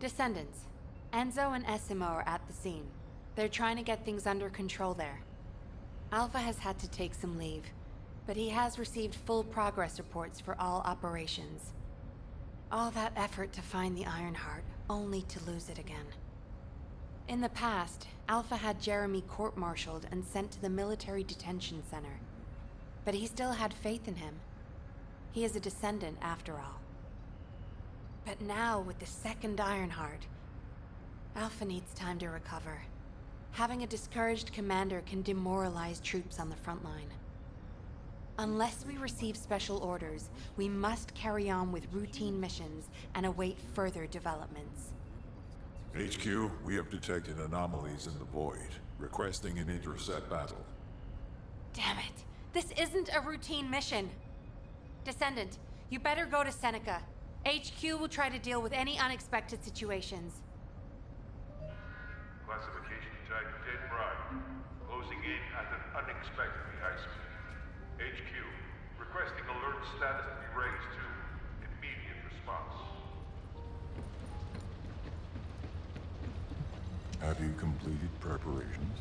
Descendants. Enzo and Essimo are at the scene. They're trying to get things under control there. Alpha has had to take some leave, but he has received full progress reports for all operations. All that effort to find the Ironheart, only to lose it again. In the past, Alpha had Jeremy court-martialed and sent to the military detention center. But he still had faith in him. He is a Descendant after all. But now, with the second Ironheart, Alpha needs time to recover. Having a discouraged commander can demoralize troops on the front line. Unless we receive special orders, we must carry on with routine missions and await further developments. HQ, we have detected anomalies in the void, requesting an intercept battle. Damn it! This isn't a routine mission! Descendant, you better go to Seneca. HQ will try to deal with any unexpected situations. Classification tag dead bright. Closing in at an unexpectedly high speed. HQ, requesting alert status to be raised to immediate response. Have you completed preparations?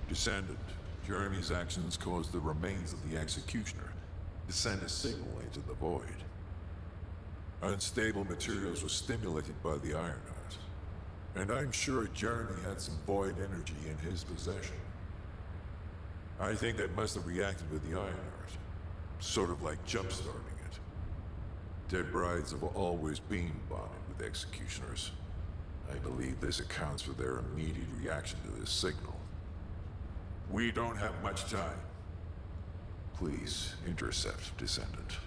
Descendant, Jeremy's actions caused the remains of the Executioner to send a signal into the void. Unstable materials were stimulated by the Ironheart, and I'm sure Jeremy had some void energy in his possession. I think that must have reacted with the Ironheart, sort of like jump-starting it. Dead brides have always been bonded with Executioners. I believe this accounts for their immediate reaction to this signal. We don't have much time. Please intercept, Descendant.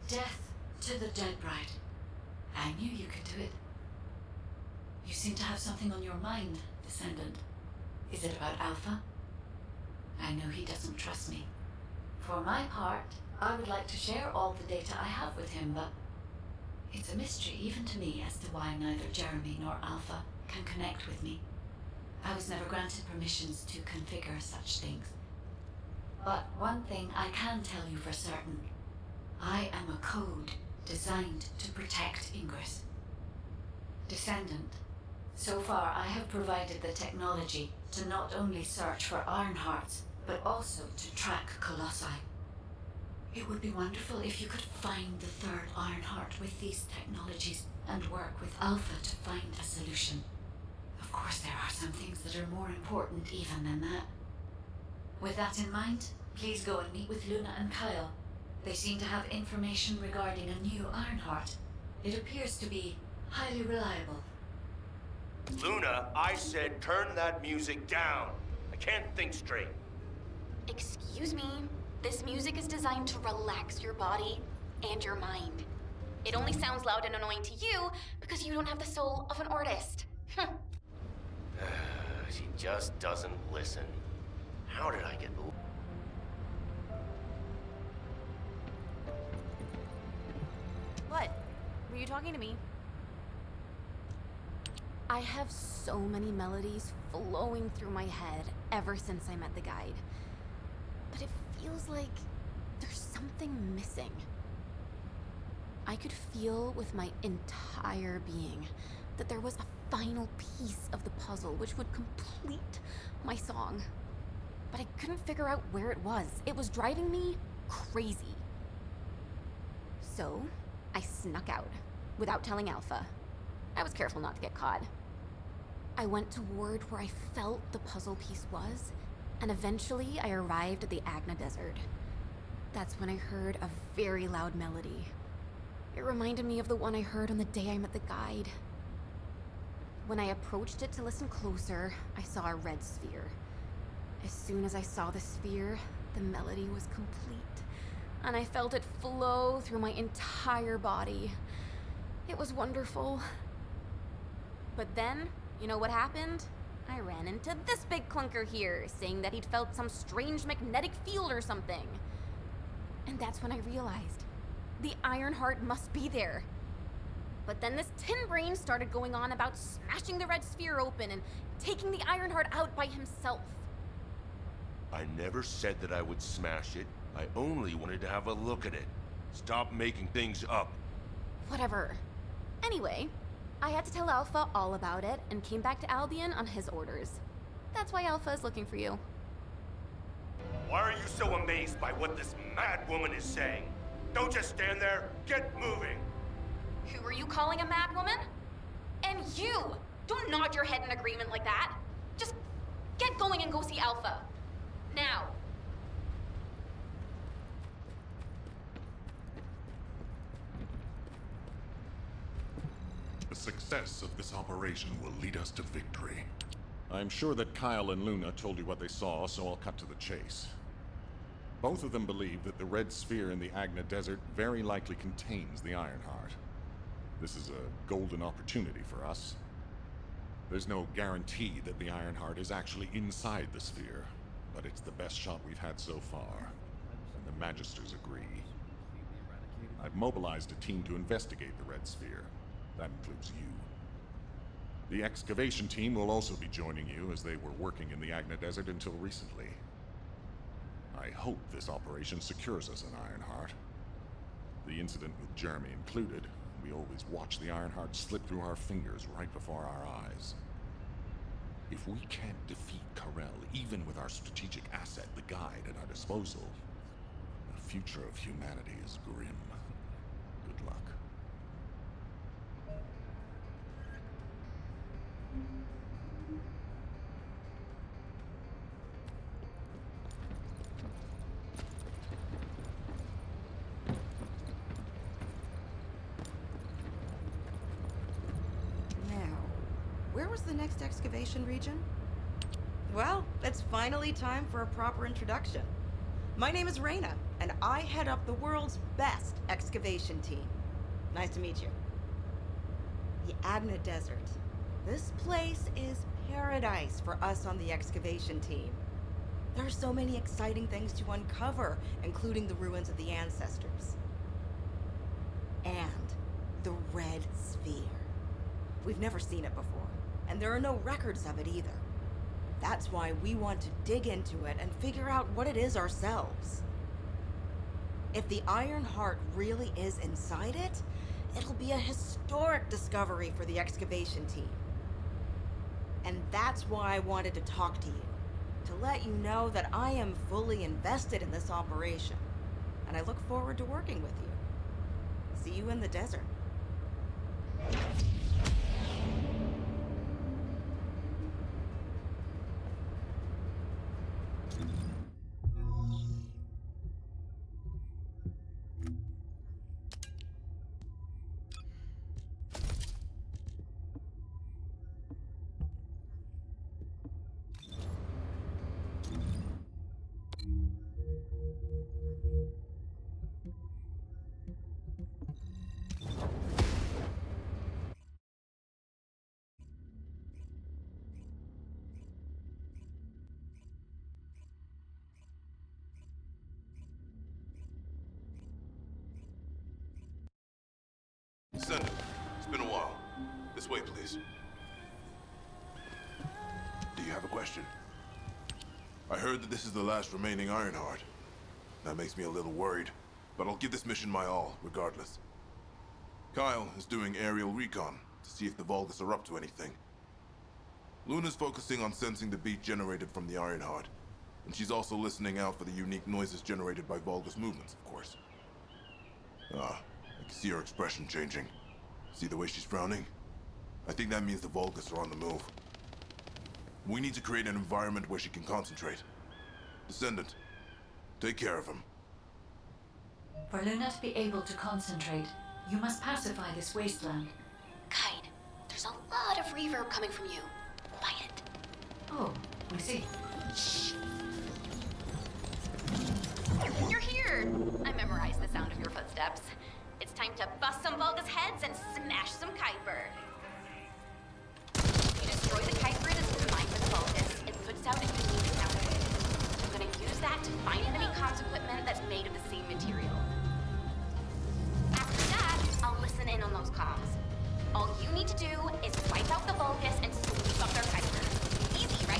Death to the dead bride. I knew you could do it. You seem to have something on your mind, Descendant. Is it about Alpha? I know he doesn't trust me. For my part, I would like to share all the data I have with him, but it's a mystery even to me as to why neither Jeremy nor Alpha can connect with me. I was never granted permissions to configure such things. But one thing I can tell you for certain. I am a code designed to protect Ingress. Descendant, so far I have provided the technology to not only search for Ironhearts, but also to track Colossi. It would be wonderful if you could find the third Ironheart with these technologies and work with Alpha to find a solution. Of course, there are some things that are more important even than that. With that in mind, please go and meet with Luna and Kyle. They seem to have information regarding a new Ironheart. It appears to be highly reliable. Luna, I said turn that music down. I can't think straight. Excuse me. This music is designed to relax your body and your mind. It only sounds loud and annoying to you because you don't have the soul of an artist. She just doesn't listen. How did I get... What? Were you talking to me? I have so many melodies flowing through my head ever since I met the guide. But it feels like there's something missing. I could feel with my entire being that there was a final piece of the puzzle which would complete my song. But I couldn't figure out where it was. It was driving me crazy. So, I snuck out without telling Alpha. I was careful not to get caught. I went toward where I felt the puzzle piece was, and eventually I arrived at the Agna Desert. That's when I heard a very loud melody. It reminded me of the one I heard on the day I met the guide. When I approached it to listen closer, I saw a red sphere. As soon as I saw the sphere, the melody was complete, and I felt it flow through my entire body. It was wonderful. But then, you know what happened? I ran into this big clunker here, saying that he'd felt some strange magnetic field or something. And that's when I realized the Ironheart must be there. But then this tin brain started going on about smashing the red sphere open and taking the Ironheart out by himself. I never said that I would smash it. I only wanted to have a look at it. Stop making things up. Whatever. Anyway, I had to tell Alpha all about it and came back to Albion on his orders. That's why Alpha is looking for you. Why are you so amazed by what this mad woman is saying? Don't just stand there. Get moving. Who are you calling a mad woman? And you! Don't nod your head in agreement like that. Just get going and go see Alpha. Now. The success of this operation will lead us to victory. I'm sure that Kyle and Luna told you what they saw, so I'll cut to the chase. Both of them believe that the red sphere in the Agna Desert very likely contains the Ironheart. This is a golden opportunity for us. There's no guarantee that the Ironheart is actually inside the sphere, but it's the best shot we've had so far, and the Magisters agree. I've mobilized a team to investigate the red sphere. That includes you. The excavation team will also be joining you, as they were working in the Agna Desert until recently. I hope this operation secures us an Ironheart. The incident with Jeremy included, we always watch the Ironheart slip through our fingers right before our eyes. If we can't defeat Karel, even with our strategic asset, the guide, at our disposal, the future of humanity is grim. Good luck. Where was the next excavation region? Well, it's finally time for a proper introduction. My name is Reyna, and I head up the world's best excavation team. Nice to meet you. The Agna Desert. This place is paradise for us on the excavation team. There are so many exciting things to uncover, including the ruins of the ancestors. And the Red Sphere. We've never seen it before, and there are no records of it either. That's why we want to dig into it and figure out what it is ourselves. If the Iron Heart really is inside it, it'll be a historic discovery for the excavation team. And that's why I wanted to talk to you, to let you know that I am fully invested in this operation, and I look forward to working with you. See you in the desert. Descendant, it's been a while. This way, please. Do you have a question? I heard that this is the last remaining Ironheart. That makes me a little worried, but I'll give this mission my all, regardless. Kyle is doing aerial recon to see if the Vulgus are up to anything. Luna's focusing on sensing the beat generated from the Ironheart, and she's also listening out for the unique noises generated by Vulgus movements, of course. I can see her expression changing. See the way she's frowning? I think that means the Vulgus are on the move. We need to create an environment where she can concentrate. Descendant, take care of him. For Luna to be able to concentrate, you must pacify this wasteland. Guide, there's a lot of reverb coming from you. Quiet. Oh, I see. Shh. You're here! I memorized the sound of your footsteps. It's time to bust some Vulgus heads and smash some Kuiper. You destroy the Kuiper that's designed for the Vulgus, it puts out a unique sound wave. I'm gonna use that to find enemy comms equipment that's made of the same material. After that, I'll listen in on those comms. All you need to do is wipe out the Vulgus and sweep up their Kuiper. Easy, right?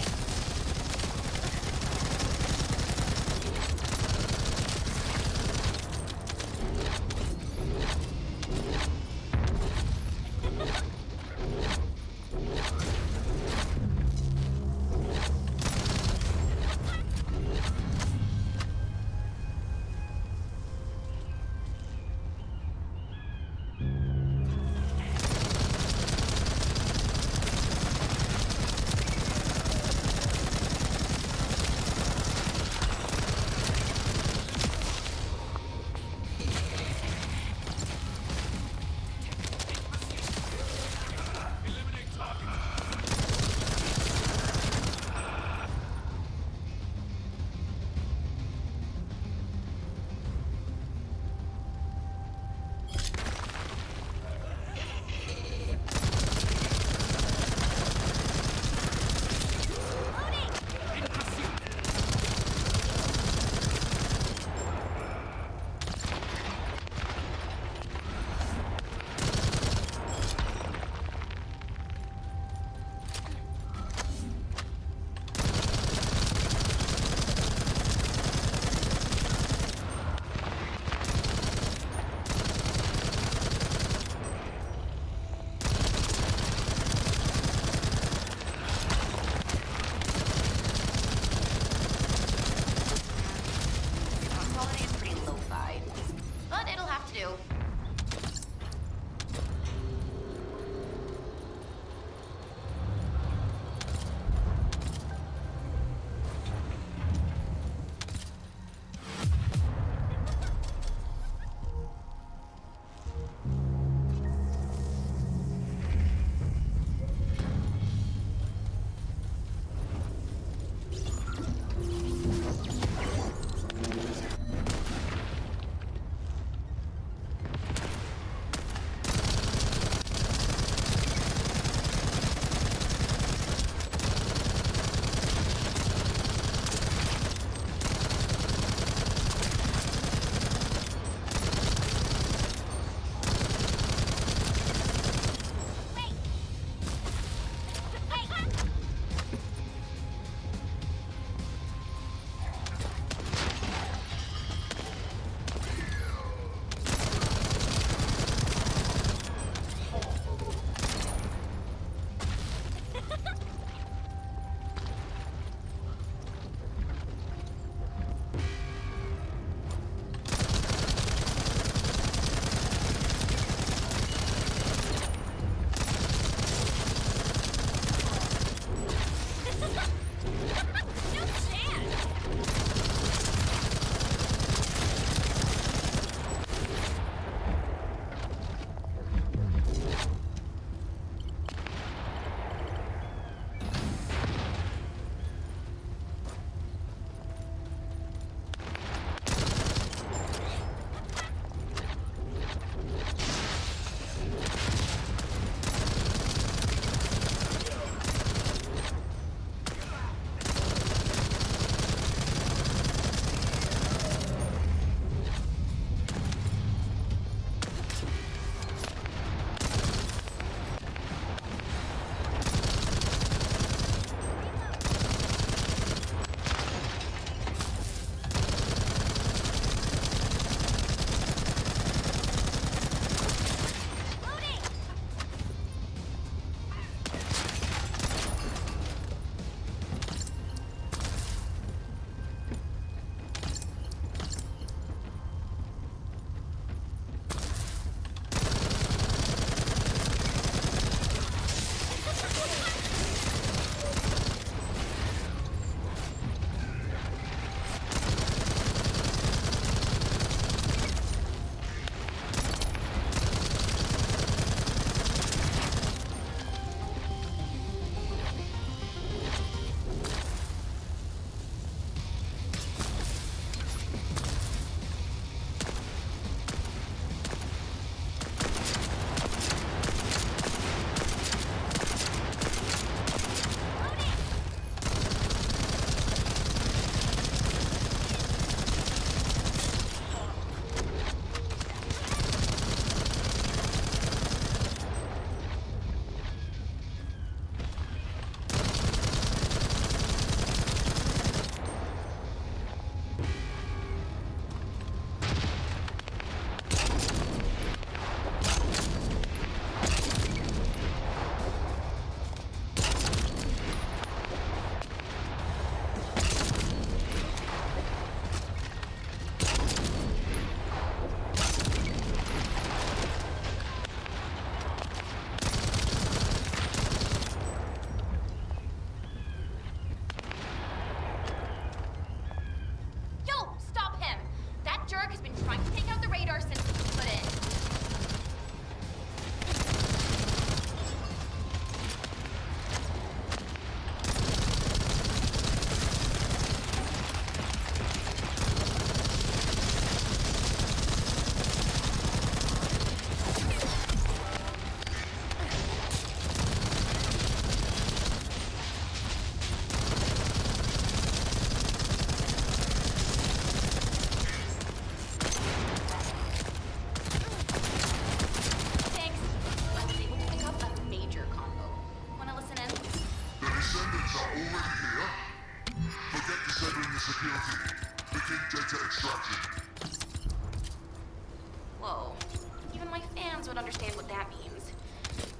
understand what that means.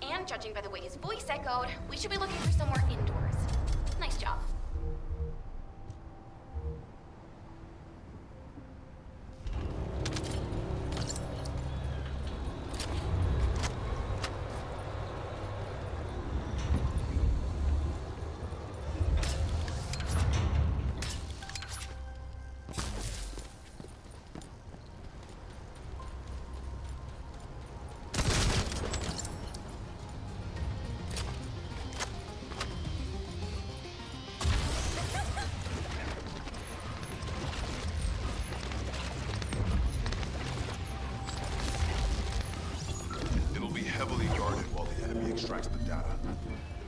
And judging by the way his voice echoed, we should be looking for somewhere indoors. Nice job. It'll be heavily guarded while the enemy extracts the data.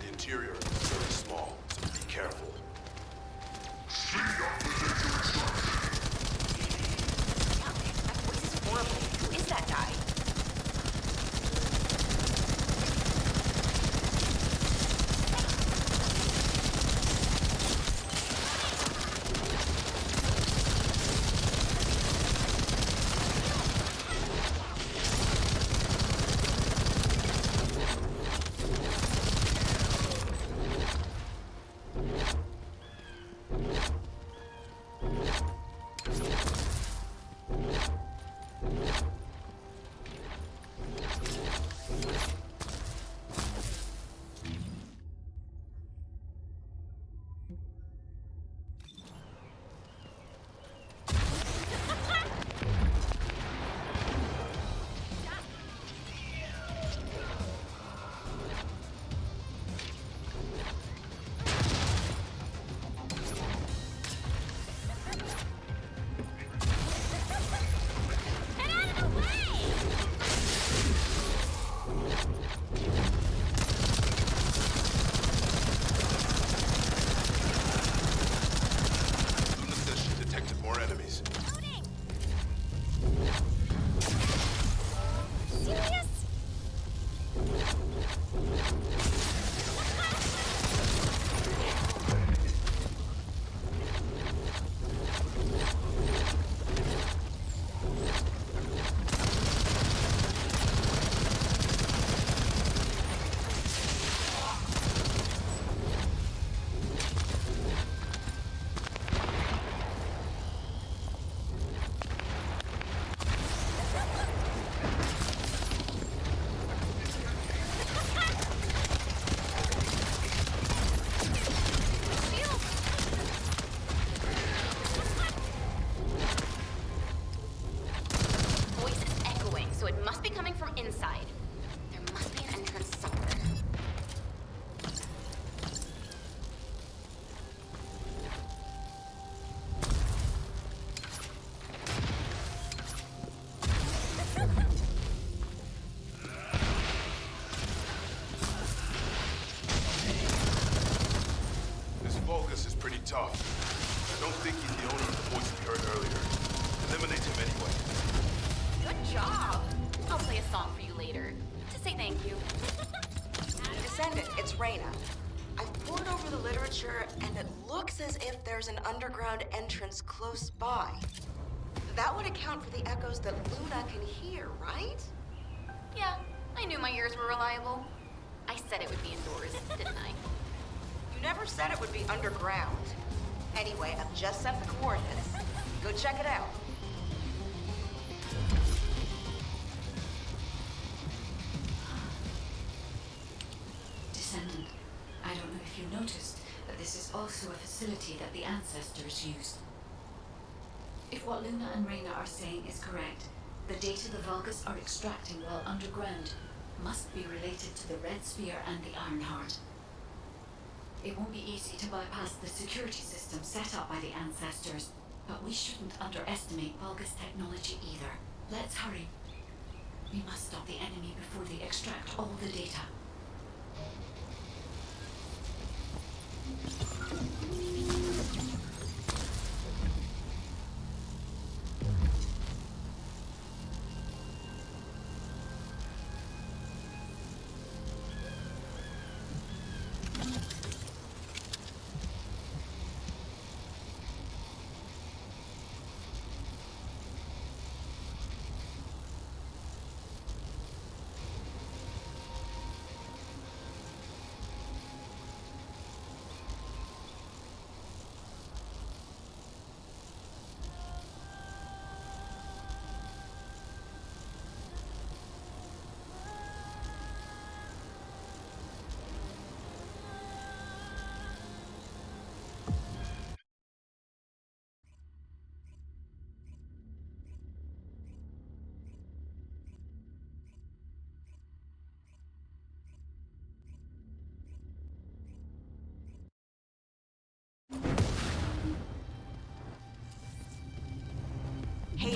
The interior is very small, so be careful. That voice is horrible. Who is that guy? Luna says she detected more enemies. Serious? Voice is echoing, so it must be coming from inside. There must be an entrance somewhere. This Vulgus is pretty tough. I don't think he's the owner of the voice we heard earlier. Eliminate him anyway. Good job. I'll play a song for you later to say thank you. Descendant, it's Reyna. I've pored over the literature, and it looks as if there's an underground entrance close by. That would account for the echoes that Luna can hear, right? Yeah, I knew my ears were reliable. I said it would be indoors, didn't I? You never said it would be underground. Anyway, I've just sent the coordinates. Go check it out. Descendant, I don't know if you noticed, but this is also a facility that the ancestors used. If what Luna and Reyna are saying is correct, the data the Vulgus are extracting while underground must be related to the Red Sphere and the Ironheart. It won't be easy to bypass the security system set up by the ancestors, but we shouldn't underestimate Vulgus technology either. Let's hurry. We must stop the enemy before they extract all the data.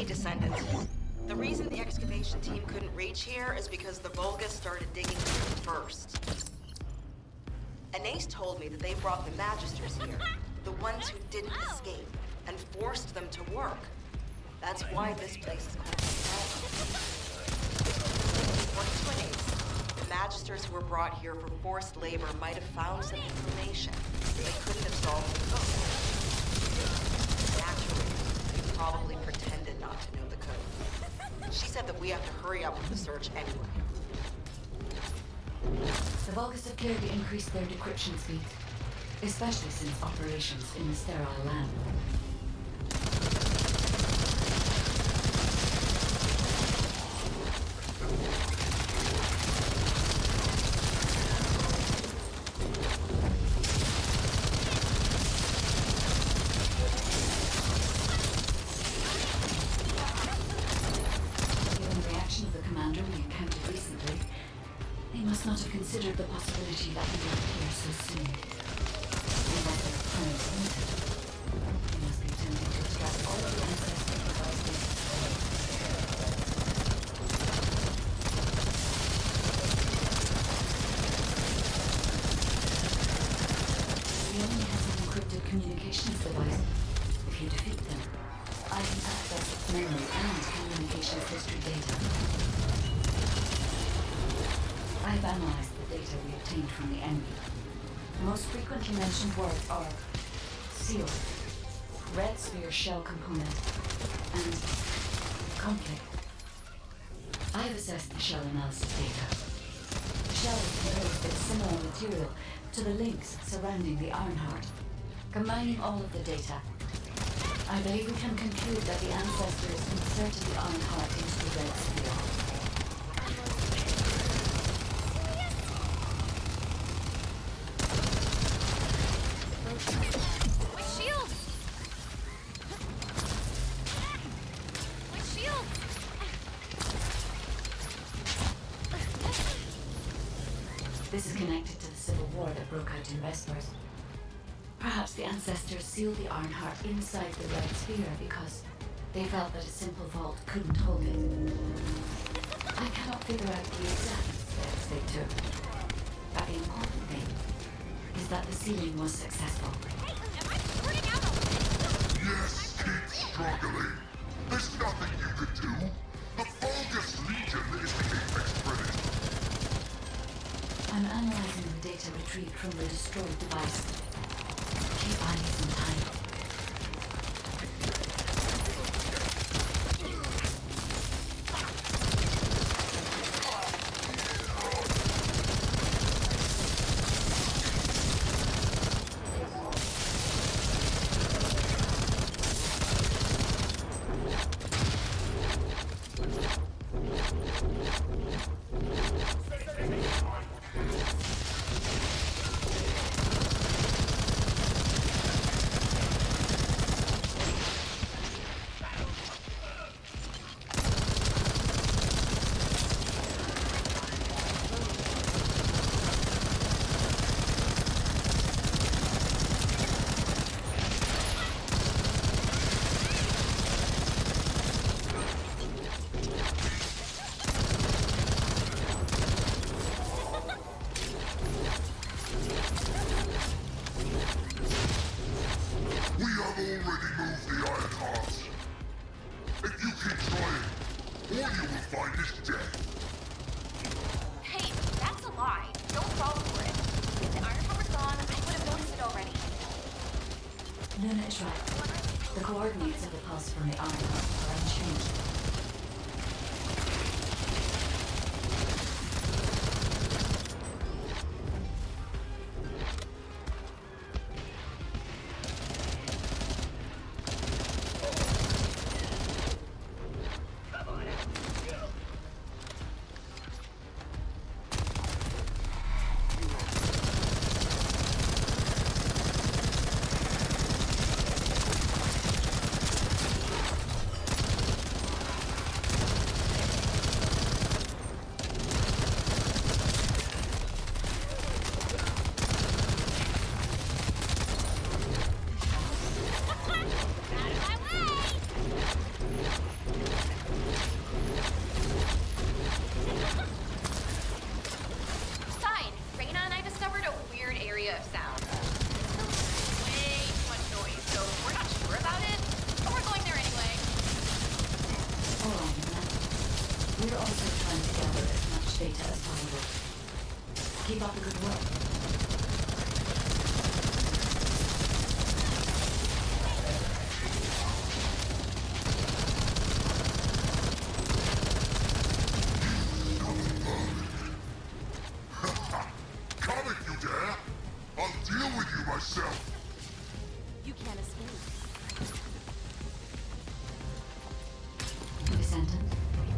Descendant. The reason the excavation team couldn't reach here is because the Vulgus started digging here first. And Ace told me that they brought the Magisters here, the ones who didn't escape, and forced them to work. That's why this place is called Descendant. According to Ace, the Magisters who were brought here for forced labor might have found some information, but they couldn't have solved the code. Naturally, they probably pretended not to know the code. She said that we have to hurry up with the search anyway. The Vulgus have clearly increased their decryption speed, especially since operations in the sterile lab. Not have considered the possibility that we would appear so soon. And that their time is limited. They must be attempting to extract all of the ancestral devices. We only have an encrypted communications device. If you defeat them, I can access its memory and communications history data. I've analyzed the data we obtained from the enemy. The most frequently mentioned words are seal, red sphere shell component, and conflict. I've assessed the shell analysis data. The shell is composed of similar material to the links surrounding the Ironheart. Combining all of the data, I believe we can conclude that the ancestors inserted the Ironheart into the red sphere. This is connected to the civil war that broke out in Vespers. Perhaps the ancestors sealed the Ironheart inside the red sphere because they felt that a simple vault couldn't hold it. I cannot figure out the exact steps they took, but the important thing is that the sealing was successful. Hey, am I squirting out Yes, keep struggling. There's nothing you could do. The Vulgus Legion is the apex predator. I'm analyzing the data retrieved from the destroyed device. Keep buying some time. Luna is right. The coordinates of the pulse from the Ironheart are unchanged. also trying to gather as much data as possible. Keep up the good work. Come if you dare! I'll deal with you myself! You can't escape. Descendant,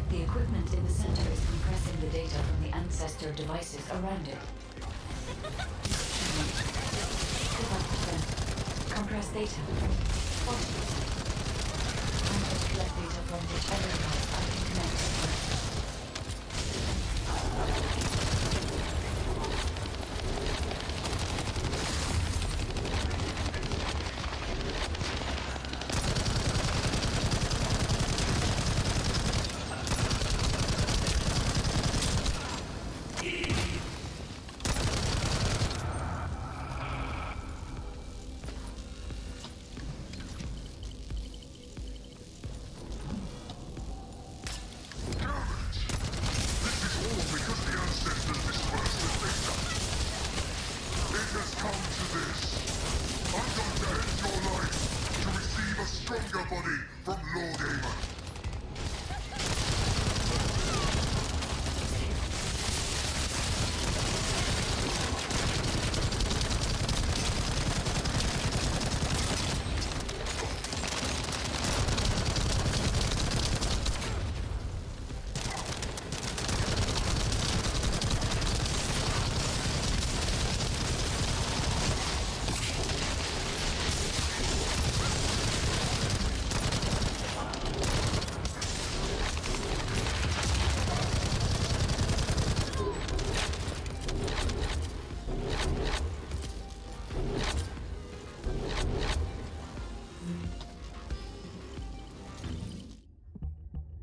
the equipment in the center is compressing the data from the ancestor devices around it. Compress data. 40%. I'm just collect data from whichever device I can connect to first. Stronger body from Lord Aemon.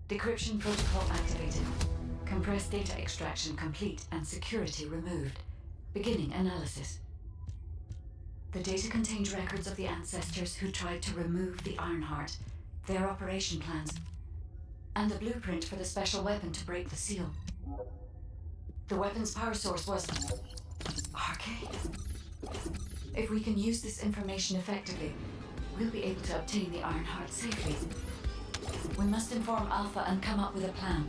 Decryption protocol activated. Compressed data extraction complete and security removed. Beginning analysis. The data contained records of the ancestors who tried to remove the Ironheart, their operation plans, and the blueprint for the special weapon to break the seal. The weapon's power source was arcade. If we can use this information effectively, we'll be able to obtain the Ironheart safely. We must inform Alpha and come up with a plan.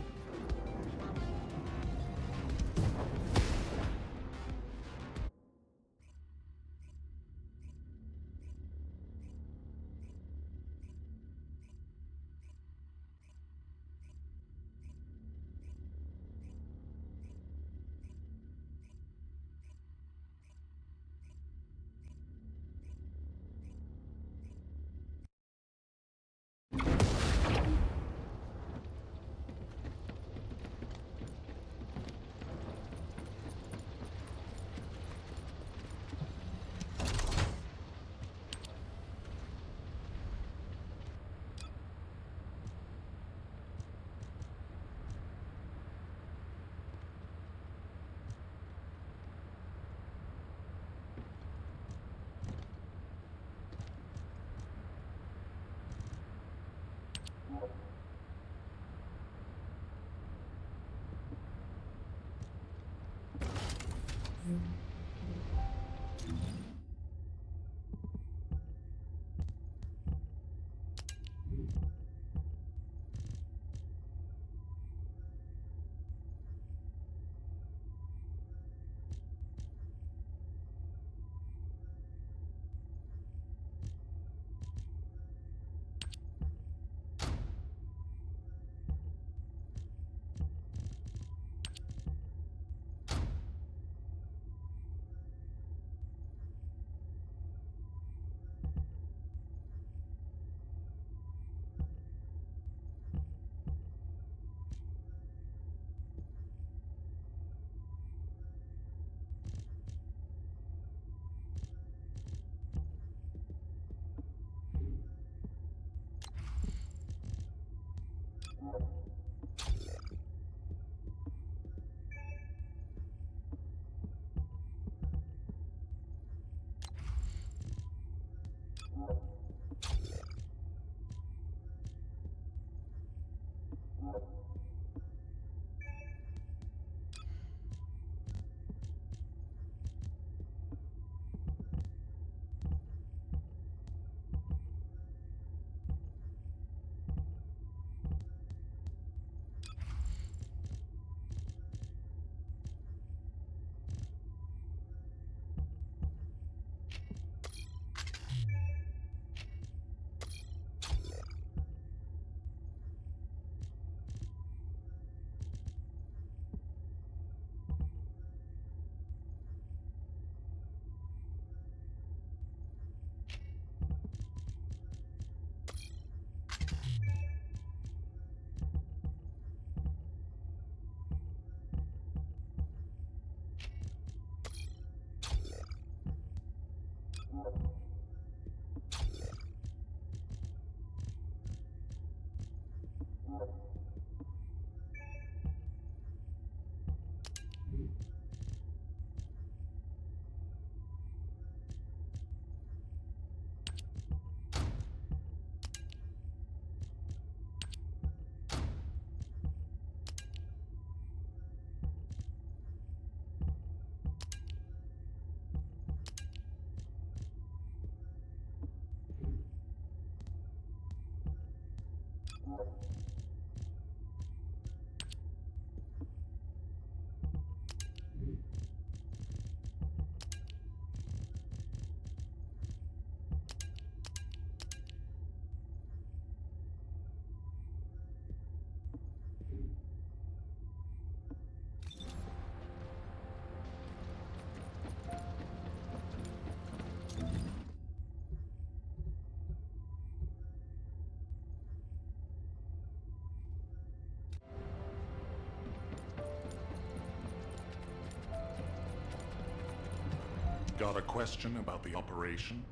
Got a question about the operation?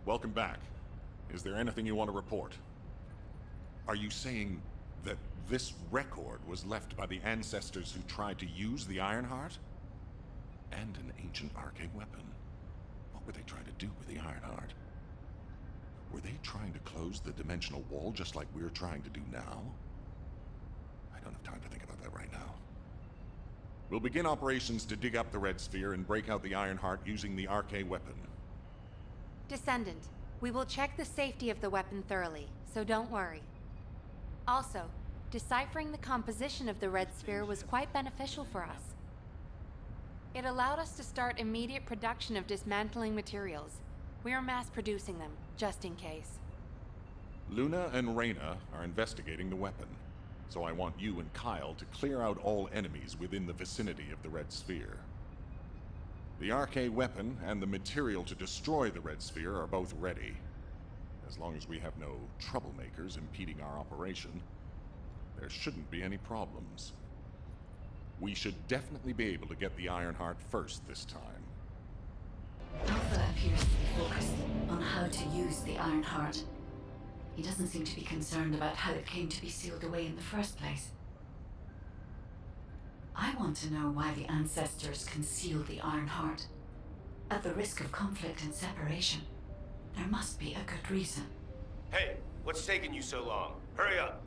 Welcome back. Is there anything you want to report? Are you saying that this record was left by the ancestors who tried to use the Ironheart? And an ancient arcane weapon. What were they trying to do with the Ironheart? Were they trying to close the dimensional wall just like we're trying to do now? I don't have time to think about that right now. We'll begin operations to dig up the Red Sphere and break out the Ironheart using the arcane weapon. Descendant, we will check the safety of the weapon thoroughly, so don't worry. Also, deciphering the composition of the Red Sphere was quite beneficial for us. It allowed us to start immediate production of dismantling materials. We are mass producing them, just in case. Luna and Reyna are investigating the weapon, so I want you and Kyle to clear out all enemies within the vicinity of the Red Sphere. The arcane weapon and the material to destroy the Red Sphere are both ready. As long as we have no troublemakers impeding our operation, there shouldn't be any problems. We should definitely be able to get the Ironheart first this time. Alpha appears to be focused on how to use the Ironheart. He doesn't seem to be concerned about how it came to be sealed away in the first place. I want to know why the ancestors concealed the Ironheart. At the risk of conflict and separation, there must be a good reason. Hey, what's taking you so long? Hurry up!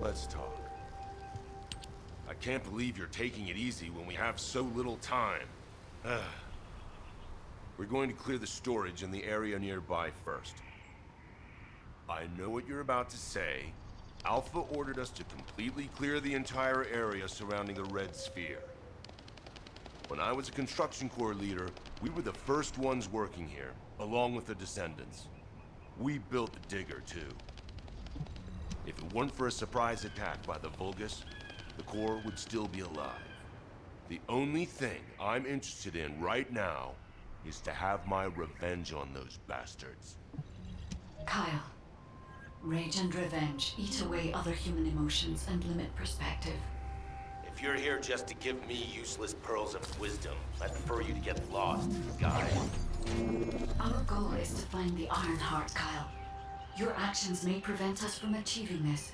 Let's talk. I can't believe you're taking it easy when we have so little time. We're going to clear the storage in the area nearby first. I know what you're about to say. Alpha ordered us to completely clear the entire area surrounding the Red Sphere. When I was a construction corps leader, we were the first ones working here, along with the Descendants. We built the digger, too. If it weren't for a surprise attack by the Vulgus, the Corps would still be alive. The only thing I'm interested in right now is to have my revenge on those bastards. Kyle, rage and revenge eat away other human emotions and limit perspective. If you're here just to give me useless pearls of wisdom, I prefer you to get lost, guy. Our goal is to find the Ironheart, Kyle. Your actions may prevent us from achieving this.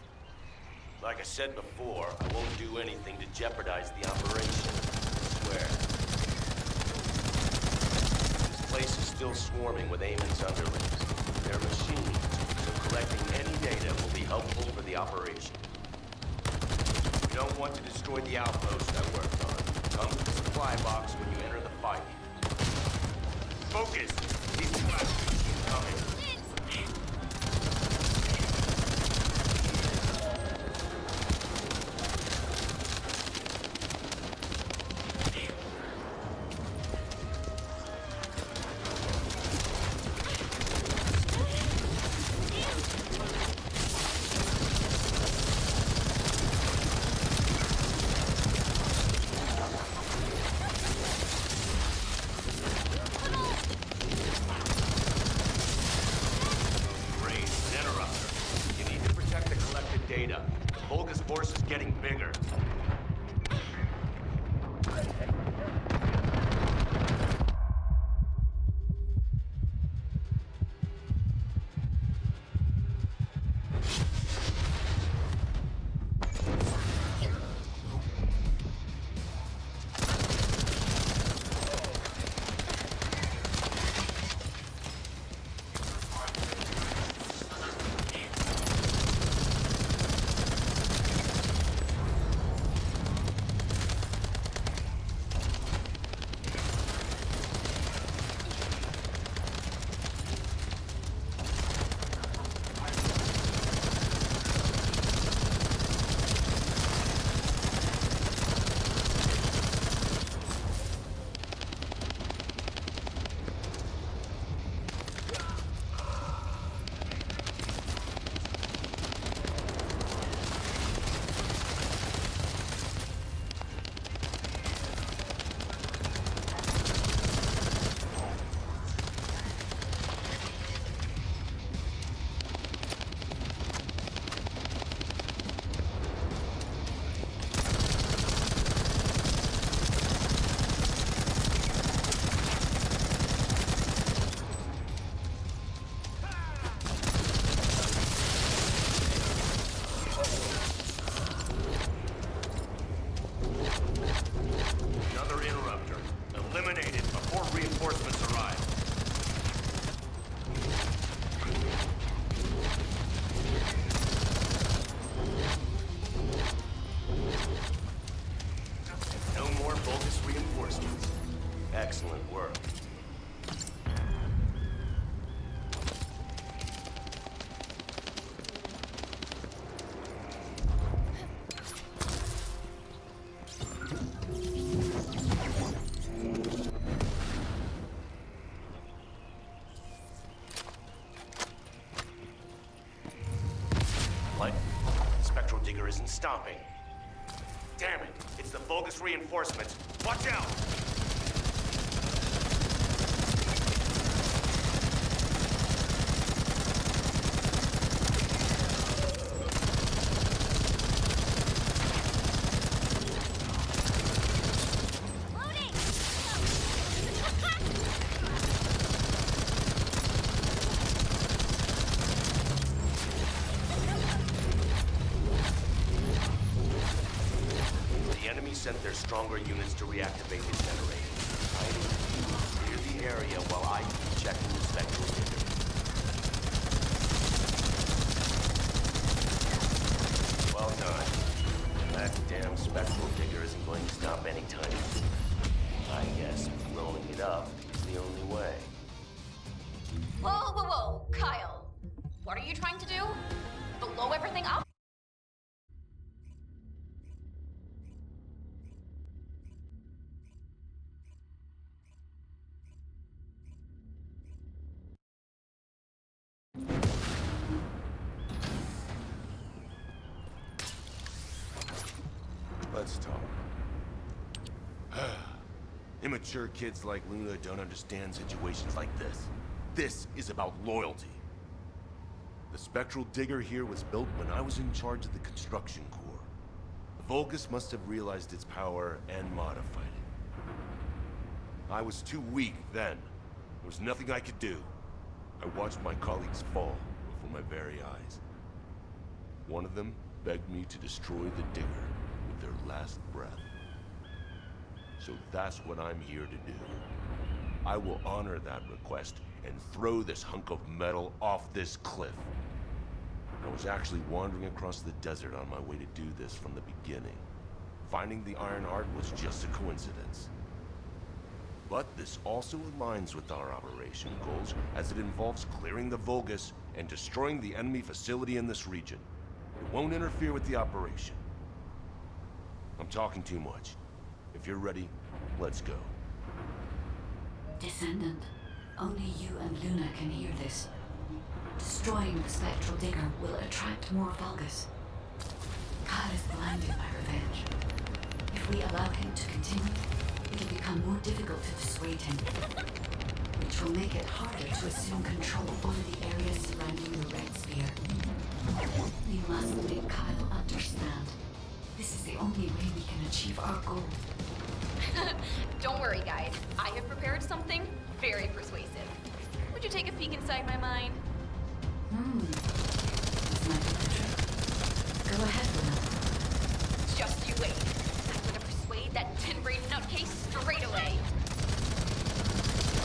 Like I said before, I won't do anything to jeopardize the operation. I swear. This place is still swarming with Eamon's underlings. They're machines, so collecting any data will be helpful for the operation. You don't want to destroy the outpost I worked on. Come to the supply box when you enter the fight. Focus! These bastards keep coming. isn't stopping. Damn it! It's the Vulgus reinforcements. Watch out! Loading! The enemy sent their stronger units to reactivate his generator. I need you to clear the area while I keep checking the spectral digger. Well done. That damn spectral digger isn't going to stop anytime soon. I guess blowing it up is the only way. Whoa, whoa, whoa, Kyle. What are you trying to do? Blow everything up? Let's talk. Immature kids like Luna don't understand situations like this. This is about loyalty. The spectral digger here was built when I was in charge of the construction corps. The Vulgus must have realized its power and modified it. I was too weak then. There was nothing I could do. I watched my colleagues fall before my very eyes. One of them begged me to destroy the digger with their last breath. So that's what I'm here to do. I will honor that request and throw this hunk of metal off this cliff. I was actually wandering across the desert on my way to do this from the beginning. Finding the Iron Heart was just a coincidence. But this also aligns with our operation goals, as it involves clearing the Vulgus and destroying the enemy facility in this region. It won't interfere with the operation. I'm talking too much. If you're ready, let's go. Descendant, only you and Luna can hear this. Destroying the spectral digger will attract more Vulgus. Kyle is blinded by revenge. If we allow him to continue, it'll become more difficult to dissuade him, which will make it harder to assume control over the areas surrounding the red sphere. We must make Kyle understand. This is the only way we can achieve our goal. Don't worry, guys. I have prepared something very persuasive. Would you take a peek inside my mind? This might be the trick. Go ahead, Luna. Just you wait. I'm gonna persuade that tin-brain nutcase straight away.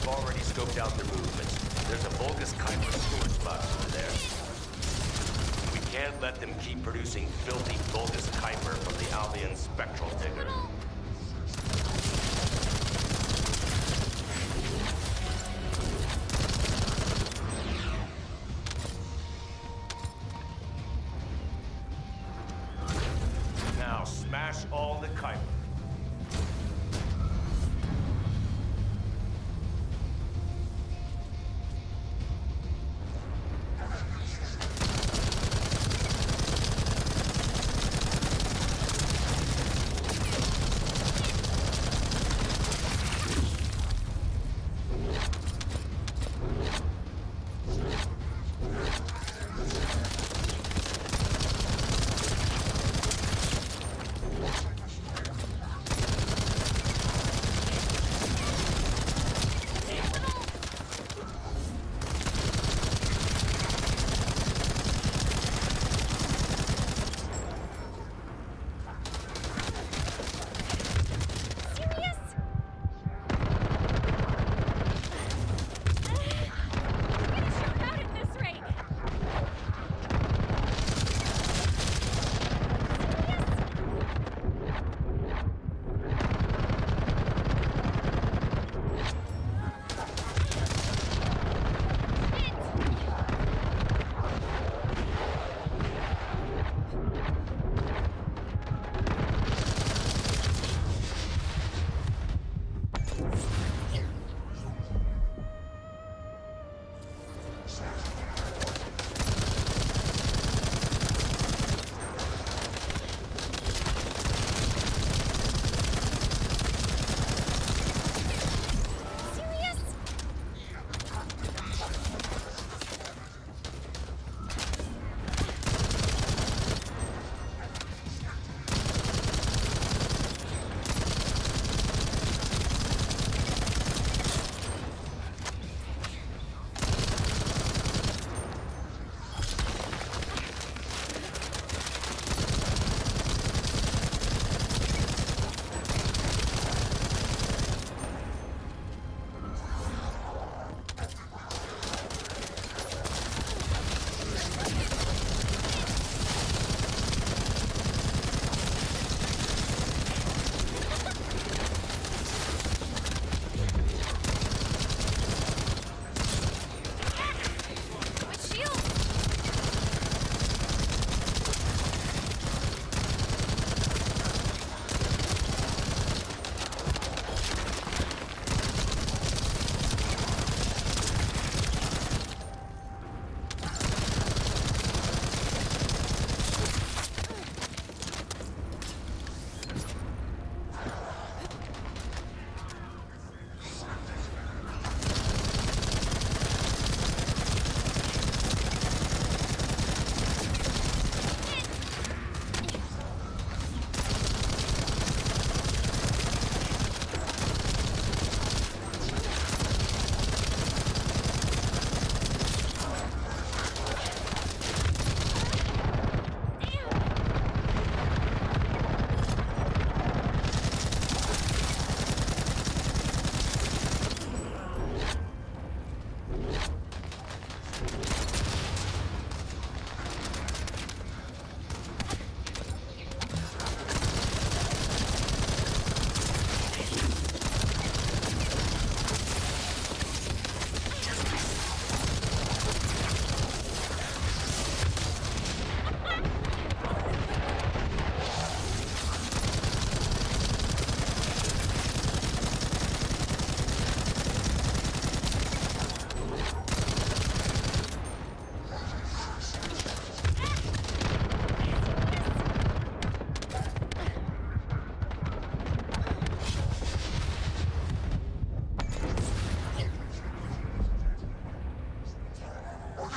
I've already scoped out their movements. There's a Vulgus Kuiper storage box over there. We can't let them keep producing filthy Vulgus Kuiper from the Albion spectral digger. Now smash all the Kuiper.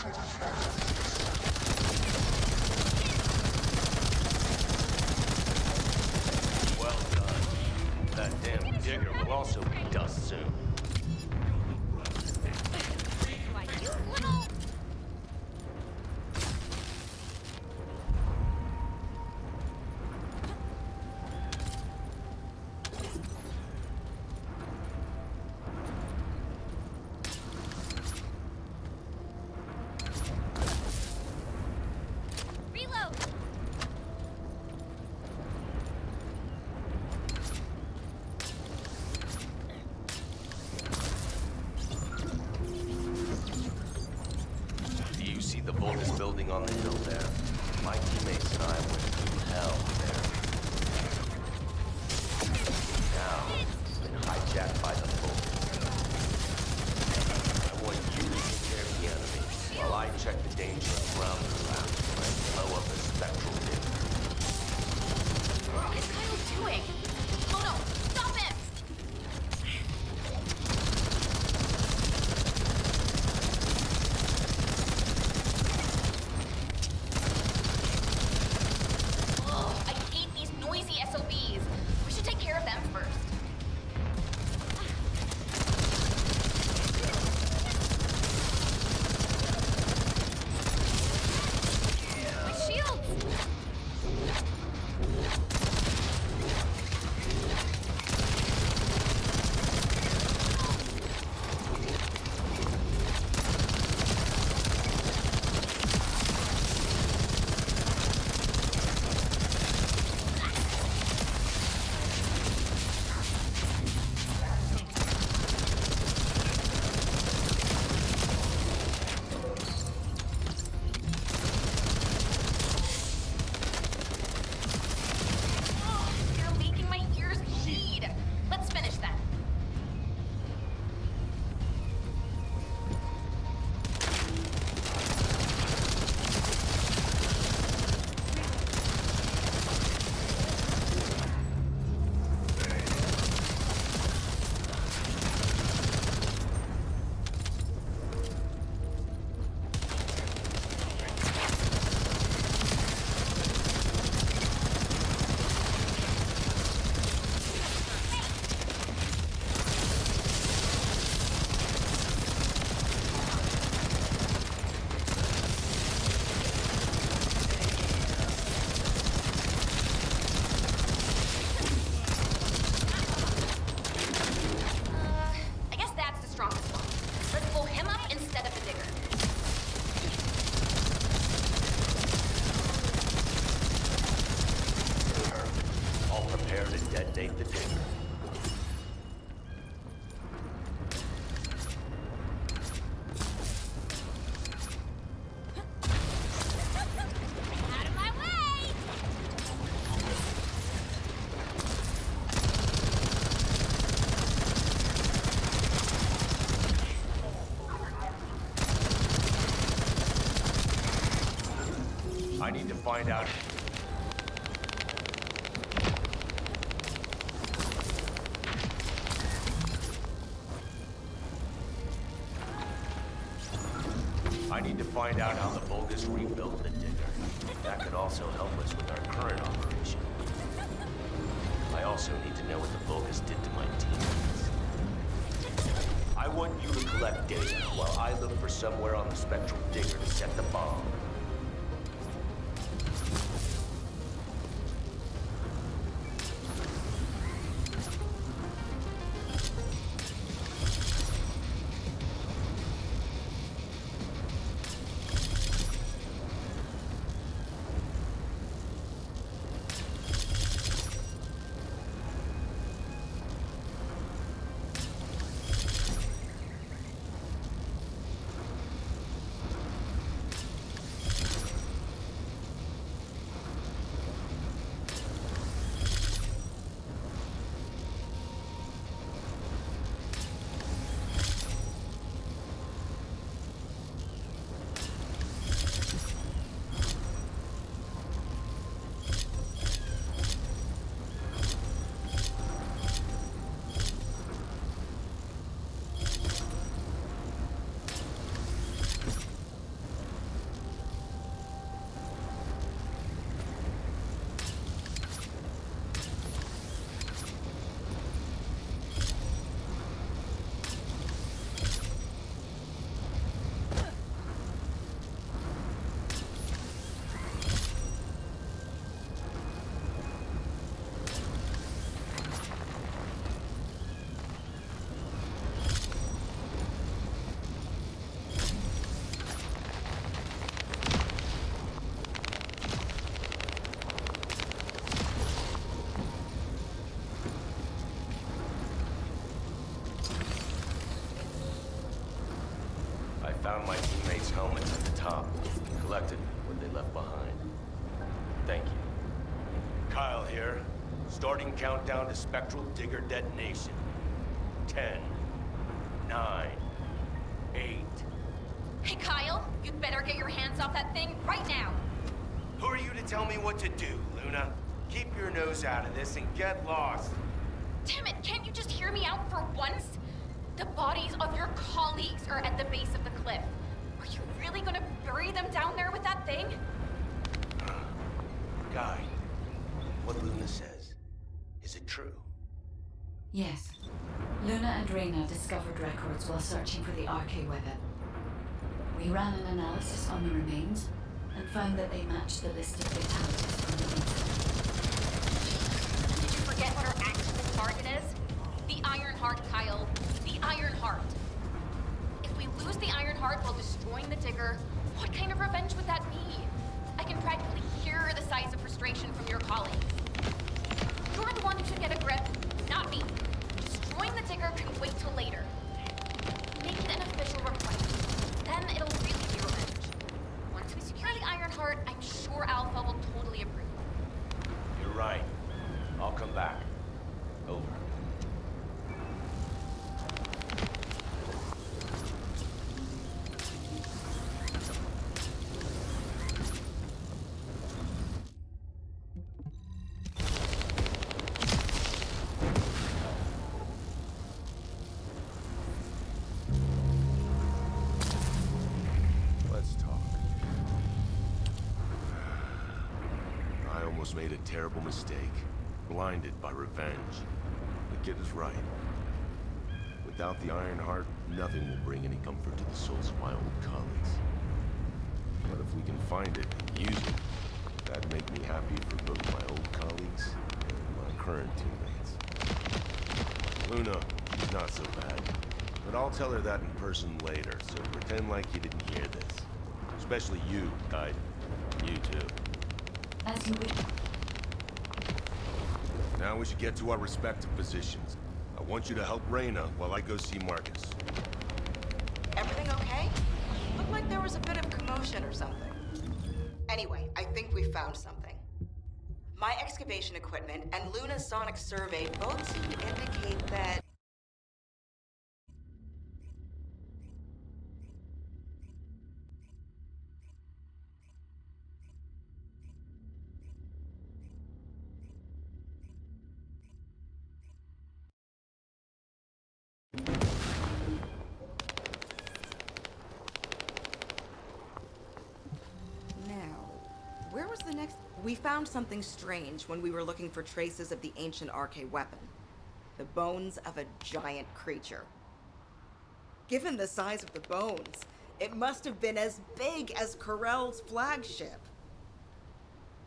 Well done. That damn digger will also be dust soon. Reload! Do you see the Vulgus building on the hill there? My teammates and I went through hell there. Now, it's been hijacked by the Vulgus. I want you to take care of the enemy, while I check the danger of ground collapse and blow up a spectral digger. What is Kyle doing? Oh no! Stop him! Ugh, I hate these noisy SOBs. We should take care of them first. My shields! You're making my ears bleed. Let's finish that. I guess that's the strongest one. Let's blow him up instead of the digger. All prepared to detonate the digger. Out of my way! I need to find out. I need to find out how the Vulgus rebuilt the digger. That could also help us with our current operation. I also need to know what the Vulgus did to my teammates. I want you to collect data while I look for somewhere on the spectral digger to set the bomb. found my teammates' helmets at the top. Collected what they left behind. Thank you. Kyle here. Starting countdown to Spectral Digger detonation. 10, 9, 8. Hey, Kyle, you'd better get your hands off that thing right now. Who are you to tell me what to do, Luna? Keep your nose out of this and get lost. Damn it, can't you just hear me out for once? The bodies of your colleagues are at the base of the cliff. Are you really gonna bury them down there with that thing? Guy, what Luna says, is it true? Yes. Luna and Reyna discovered records while searching for the RK weapon. We ran an analysis on the remains and found that they matched the list of fatalities from the incident. Did you forget what our actual target is? The Iron Heart, Kyle. The Iron Heart. If we lose the Iron Heart while destroying the Digger, what kind of revenge would that be? I can practically hear the sighs of frustration from your colleagues. You're the one who should get a grip, not me. Destroying the Digger can wait till later. Make it an official request. Then it'll really be revenge. Once we secure the Iron Heart, I'm sure Alpha will totally approve. You're right. I'll come back. Over. Let's talk. I almost made a terrible mistake. Blinded by revenge. The kid is right. Without the Iron Heart, nothing will bring any comfort to the souls of my old colleagues. But if we can find it and use it, that'd make me happy for both my old colleagues and my current teammates. Luna, she's not so bad. But I'll tell her that in person later, so pretend like you didn't hear this. Especially you, Guide. You too. As you wish. Now we should get to our respective positions. I want you to help Reyna while I go see Marcus. Everything okay? Looked like there was a bit of commotion or something. Anyway, I think we found something. My excavation equipment and Luna's sonic survey both seem to indicate that... Where was the next... We found something strange when we were looking for traces of the ancient RK weapon. The bones of a giant creature. Given the size of the bones, it must have been as big as Corell's flagship.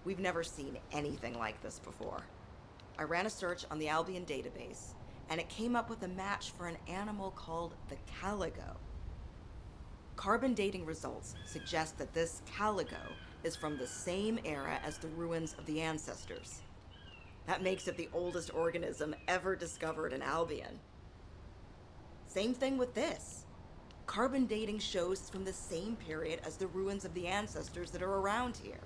We've never seen anything like this before. I ran a search on the Albion database, and it came up with a match for an animal called the Caligo. Carbon dating results suggest that this Caligo is from the same era as the ruins of the ancestors. That makes it the oldest organism ever discovered in Albion. Same thing with this. Carbon dating shows it's from the same period as the ruins of the ancestors that are around here.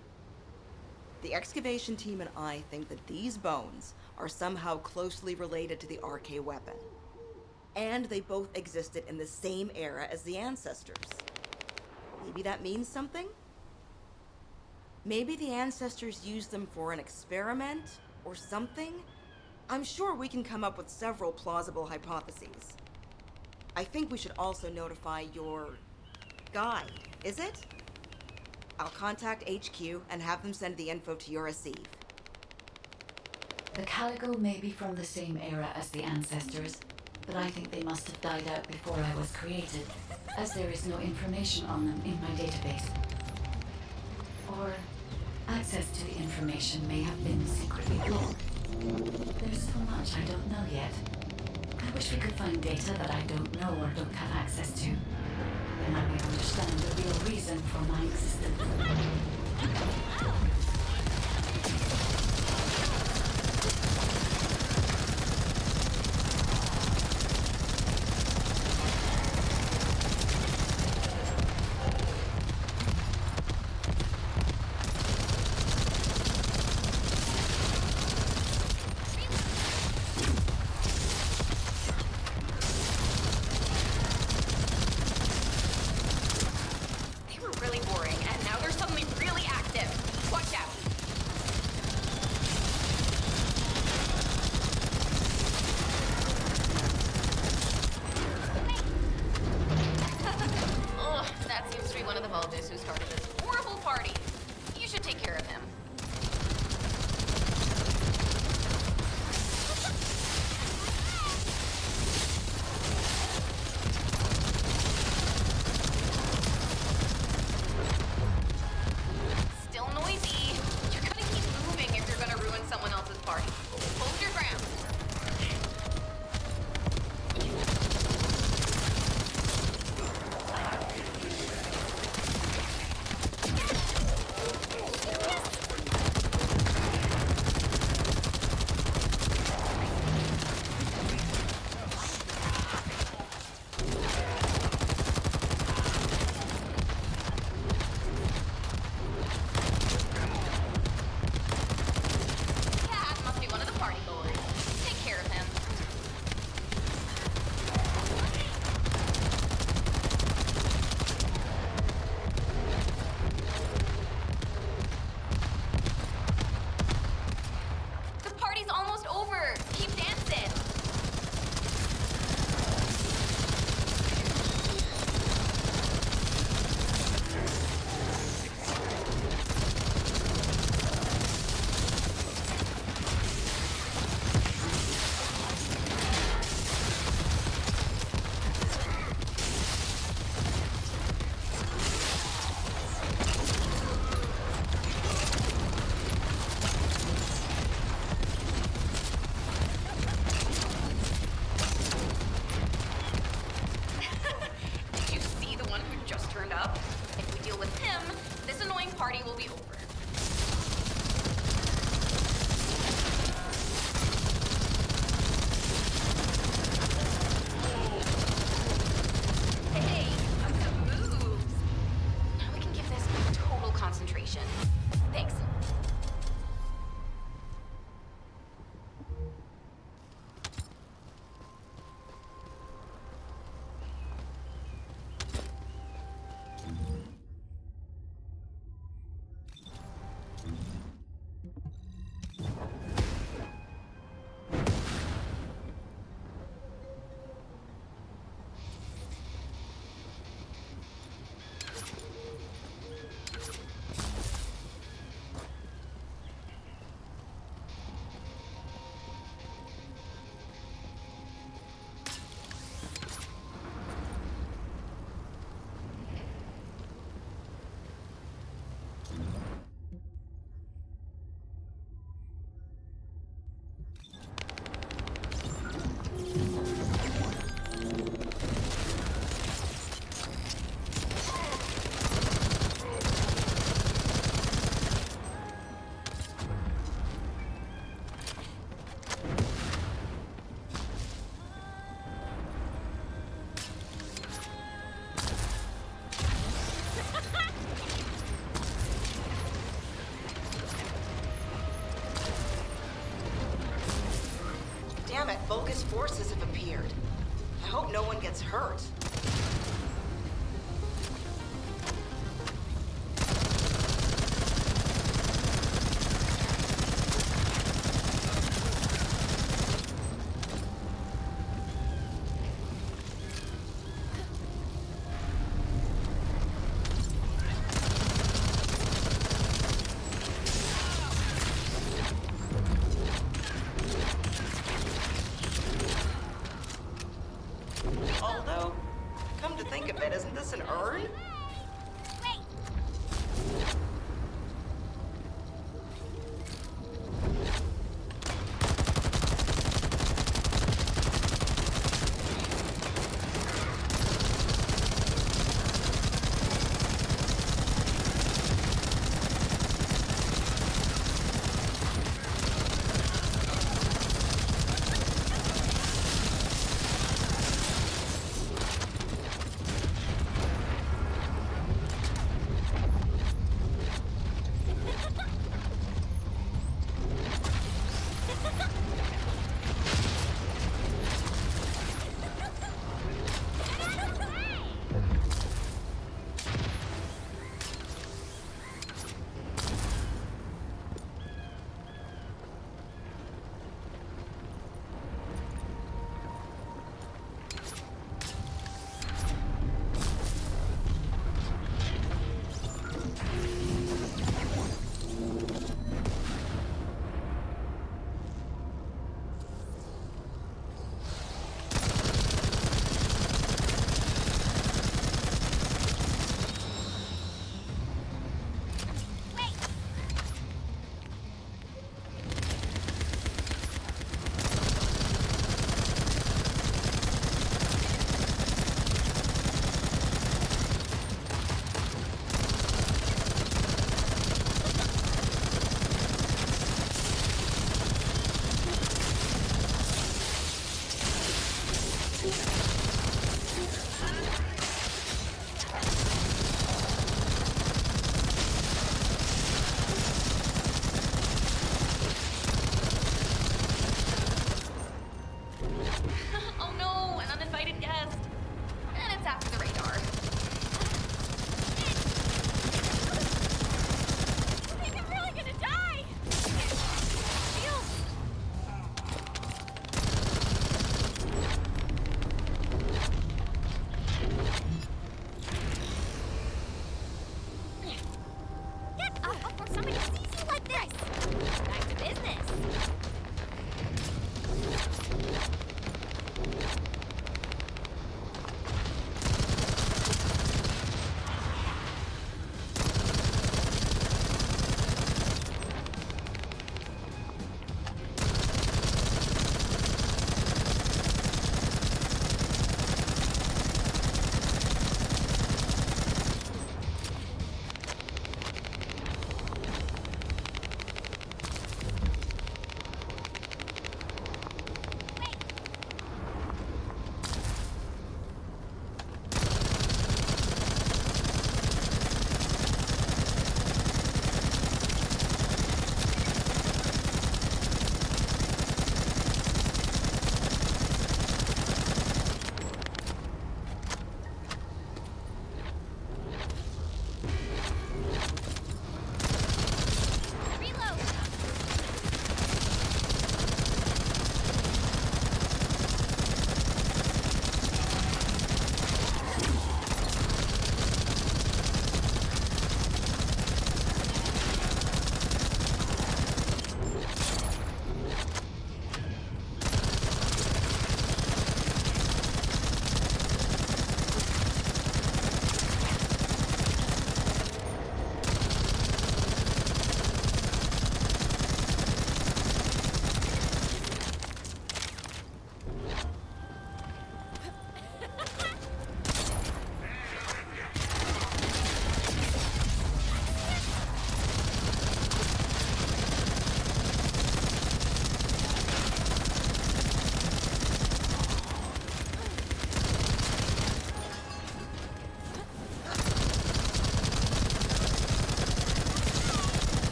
The excavation team and I think that these bones are somehow closely related to the RK weapon. And they both existed in the same era as the ancestors. Maybe that means something? Maybe the ancestors used them for an experiment or something? I'm sure we can come up with several plausible hypotheses. I think we should also notify your... guy, is it? I'll contact HQ and have them send the info to your receive. The Caligo may be from the same era as the ancestors, but I think they must have died out before I was created, as there is no information on them in my database. Or access to the information may have been secretly blocked. There's so much I don't know yet. I wish we could find data that I don't know or don't have access to. Then I may understand the real reason for my existence. party will be over. Hey, some moves. Now we can give this total concentration. Thanks. Damn it, Vulgus forces have appeared. I hope no one gets hurt. Although,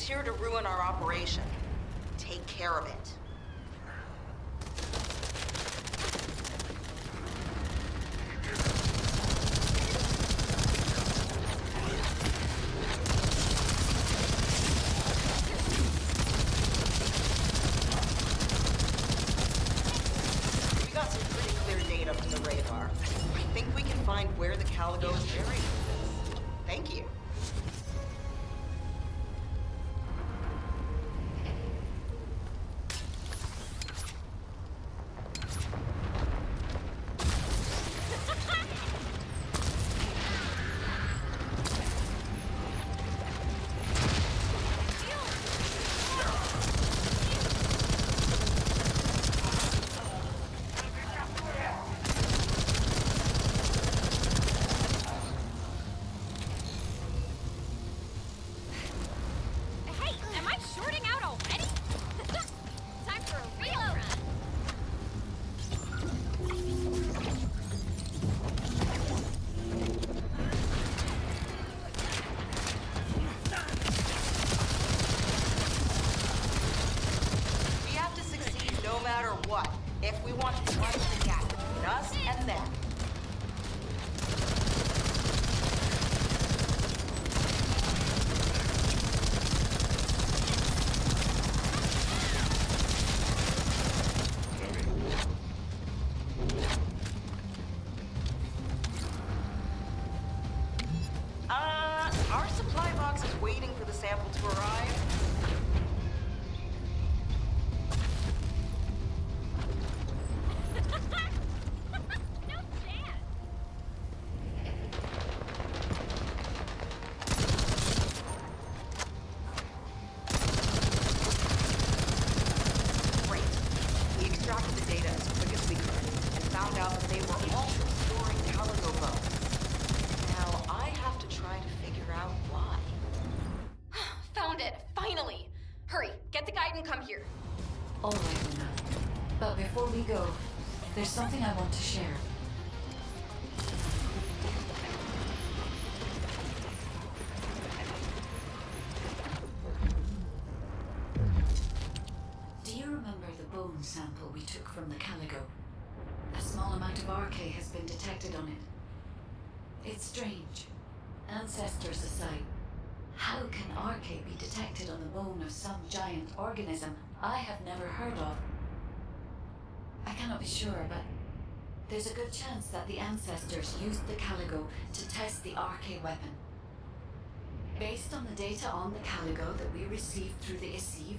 here to ruin our operation. Take care of it. We got some pretty clear data from the radar. I think we can find where the Caligo is buried. Thank you. Hey, am I shorting out already? Time for a reload run. We have to succeed no matter what, if we want to close the gap between us and them. Our supply box is waiting for the sample to arrive. No chance. Great. We extracted the data as quick as we could and found out that they were also storing Caligo bones. Now I have to try to figure out why. Found it, finally. Hurry, get the guide and come here. All right, Luna. But before we go, there's something I want to share. Do you remember the bone sample we took from the Caligo? A small amount of RK has been detected on it. It's strange. Ancestors aside, how can RK be detected on the bone of some giant organism I have never heard of? I cannot be sure, but there's a good chance that the ancestors used the Caligo to test the RK weapon. Based on the data on the Caligo that we received through the Isseve,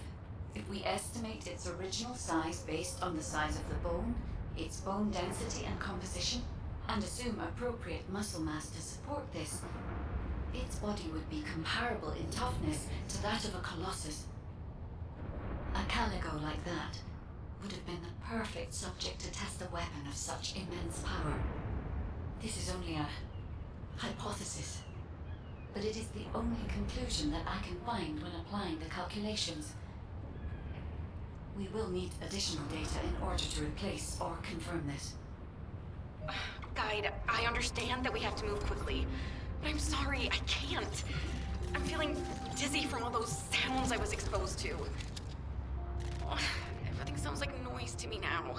if we estimate its original size based on the size of the bone, its bone density and composition, and assume appropriate muscle mass to support this, its body would be comparable in toughness to that of a colossus. A Caligo like that would have been the perfect subject to test a weapon of such immense power. This is only a hypothesis, but it is the only conclusion that I can find when applying the calculations. We will need additional data in order to replace or confirm this. Guide, I understand that we have to move quickly, but I'm sorry, I can't. I'm feeling dizzy from all those sounds I was exposed to. Everything sounds like noise to me now.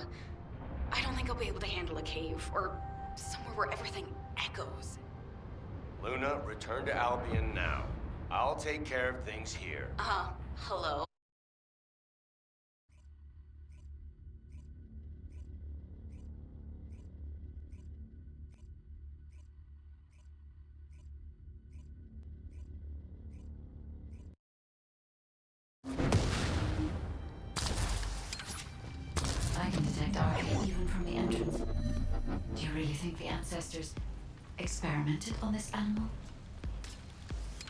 I don't think I'll be able to handle a cave, or somewhere where everything echoes. Luna, return to Albion now. I'll take care of things here. Hello? I can detect RK even from the entrance. Do you really think the ancestors experimented on this animal?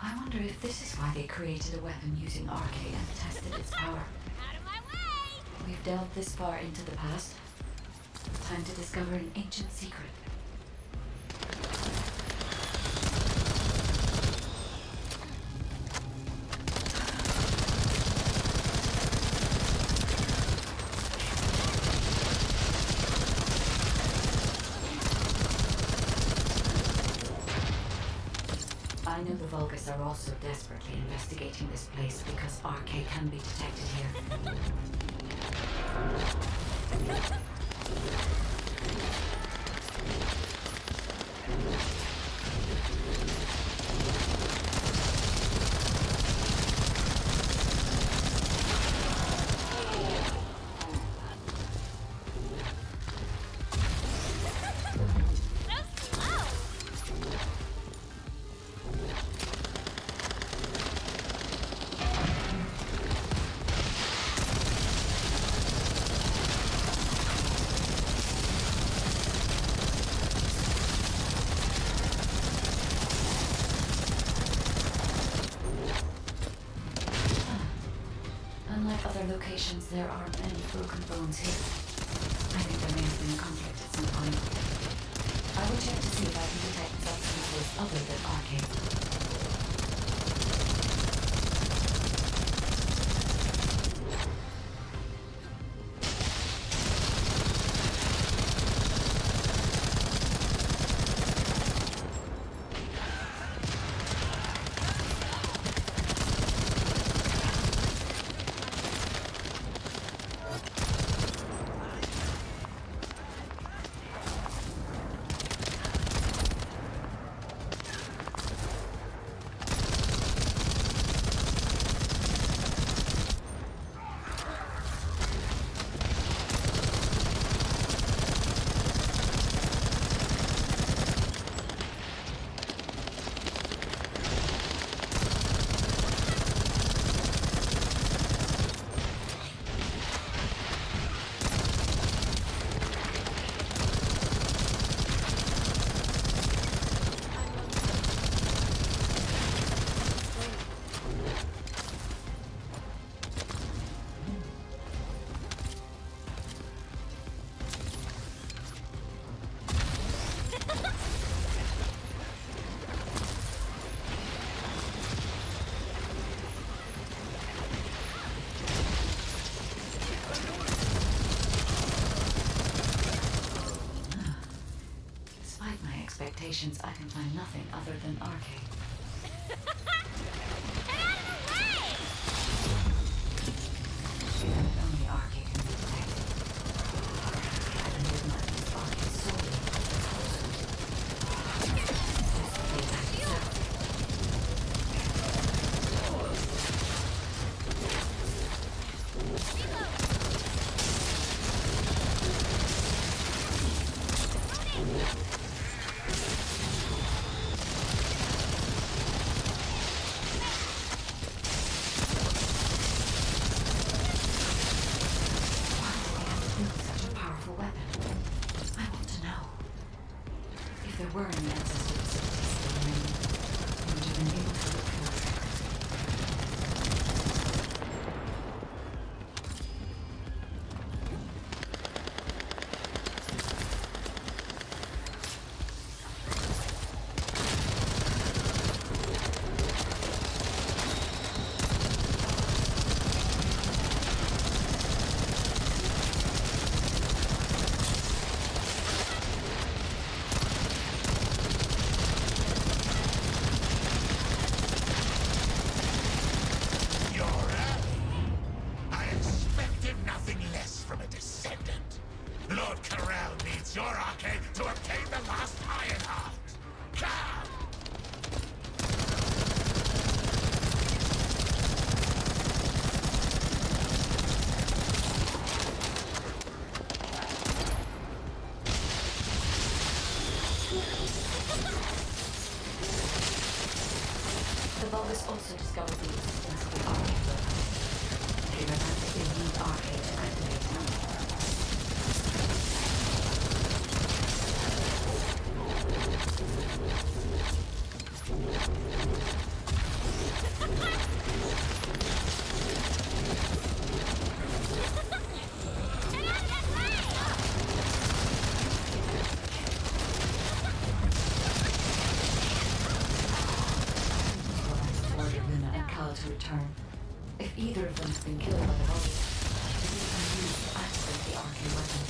I wonder if this is why they created a weapon using RK and tested its power. Out of my way! We've delved this far into the past. Time to discover an ancient secret. I I know the Vulgus are also desperately investigating this place because RK can be detected here. Unlike other locations, there are many broken bones here. I think there may have been a conflict at some point. I will check to see if I can detect substances other than arcane. Expectations, I can find nothing other than arcade. Only arcade can be detected. I believe my arcade solely were any ancestor facilities still remaining, we would have been able to look for a record. The Vulgus also discovered the existence of the arcade locus. They realized that they need arcade to activate to return. If either of them has been killed by the Vulgus, it will be used to activate the arcane weapon.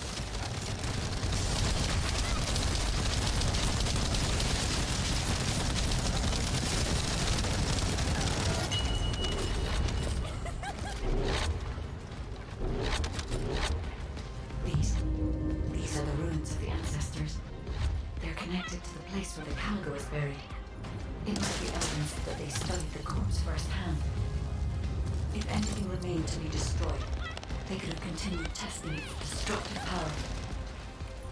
These are the ruins of the ancestors. They're connected to the place where the Caligo is buried. It might be evidence that they studied the corpse firsthand. If anything remained to be destroyed, they could have continued testing its destructive power.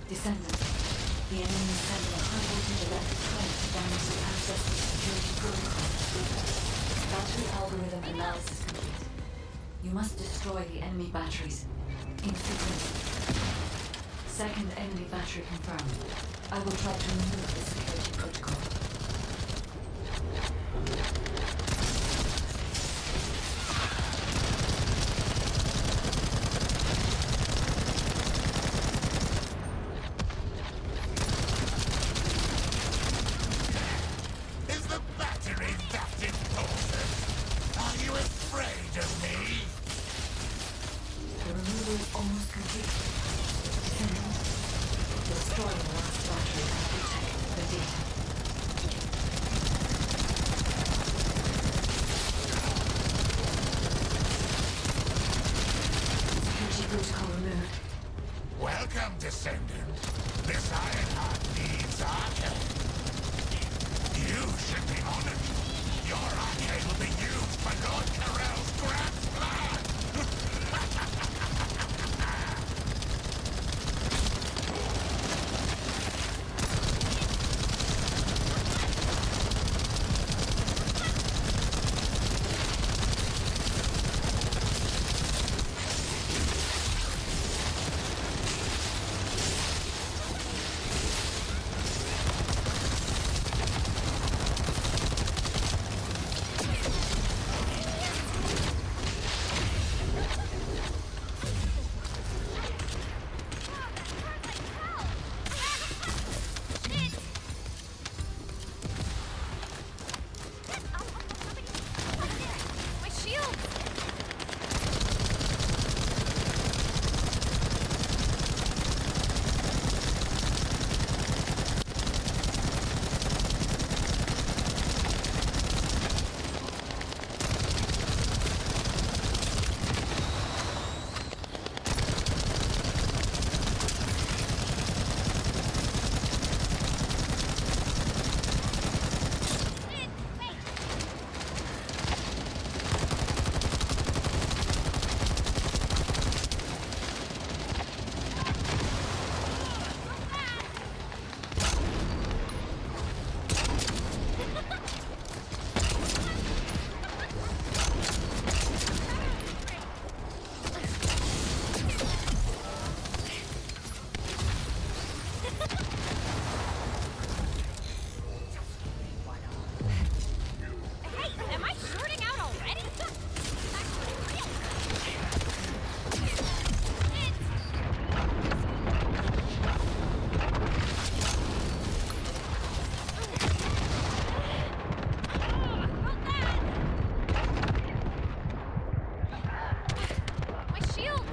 Descendant, the enemy is sending a high-voltage electric current to damage the ancestors' security protocol. Battery algorithm analysis complete. You must destroy the enemy batteries. In sequence. Second enemy battery confirmed. I will try to remove the security protocol. Is the battery that important? Are you afraid of me? The removal is almost complete. Descendant, destroy the last battery and protect the data. Security protocol removed. Welcome, Descendant. This Ironheart needs our help. You should be honored. Your arcade will be used for Lord Carell's grand plan. My shield! Hey, am I shorting out already? My shield!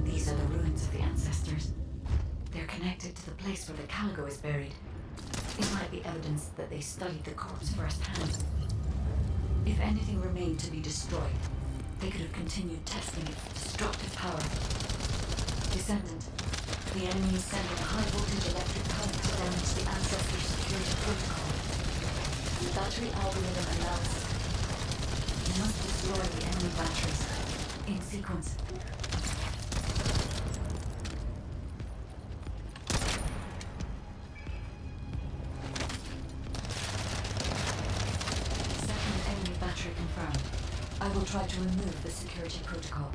These are the ruins of the ancestors. They're connected to the place where the Caligo is buried. It might be evidence that they studied the corpse firsthand. If anything remained to be destroyed, they could have continued testing its destructive power. Descendant, the enemy is sending a high-voltage electric current to damage the ancestors' security protocol. Battery algorithm analysis. You must destroy the enemy batteries. In sequence. Second enemy battery confirmed. I will try to remove the security protocol.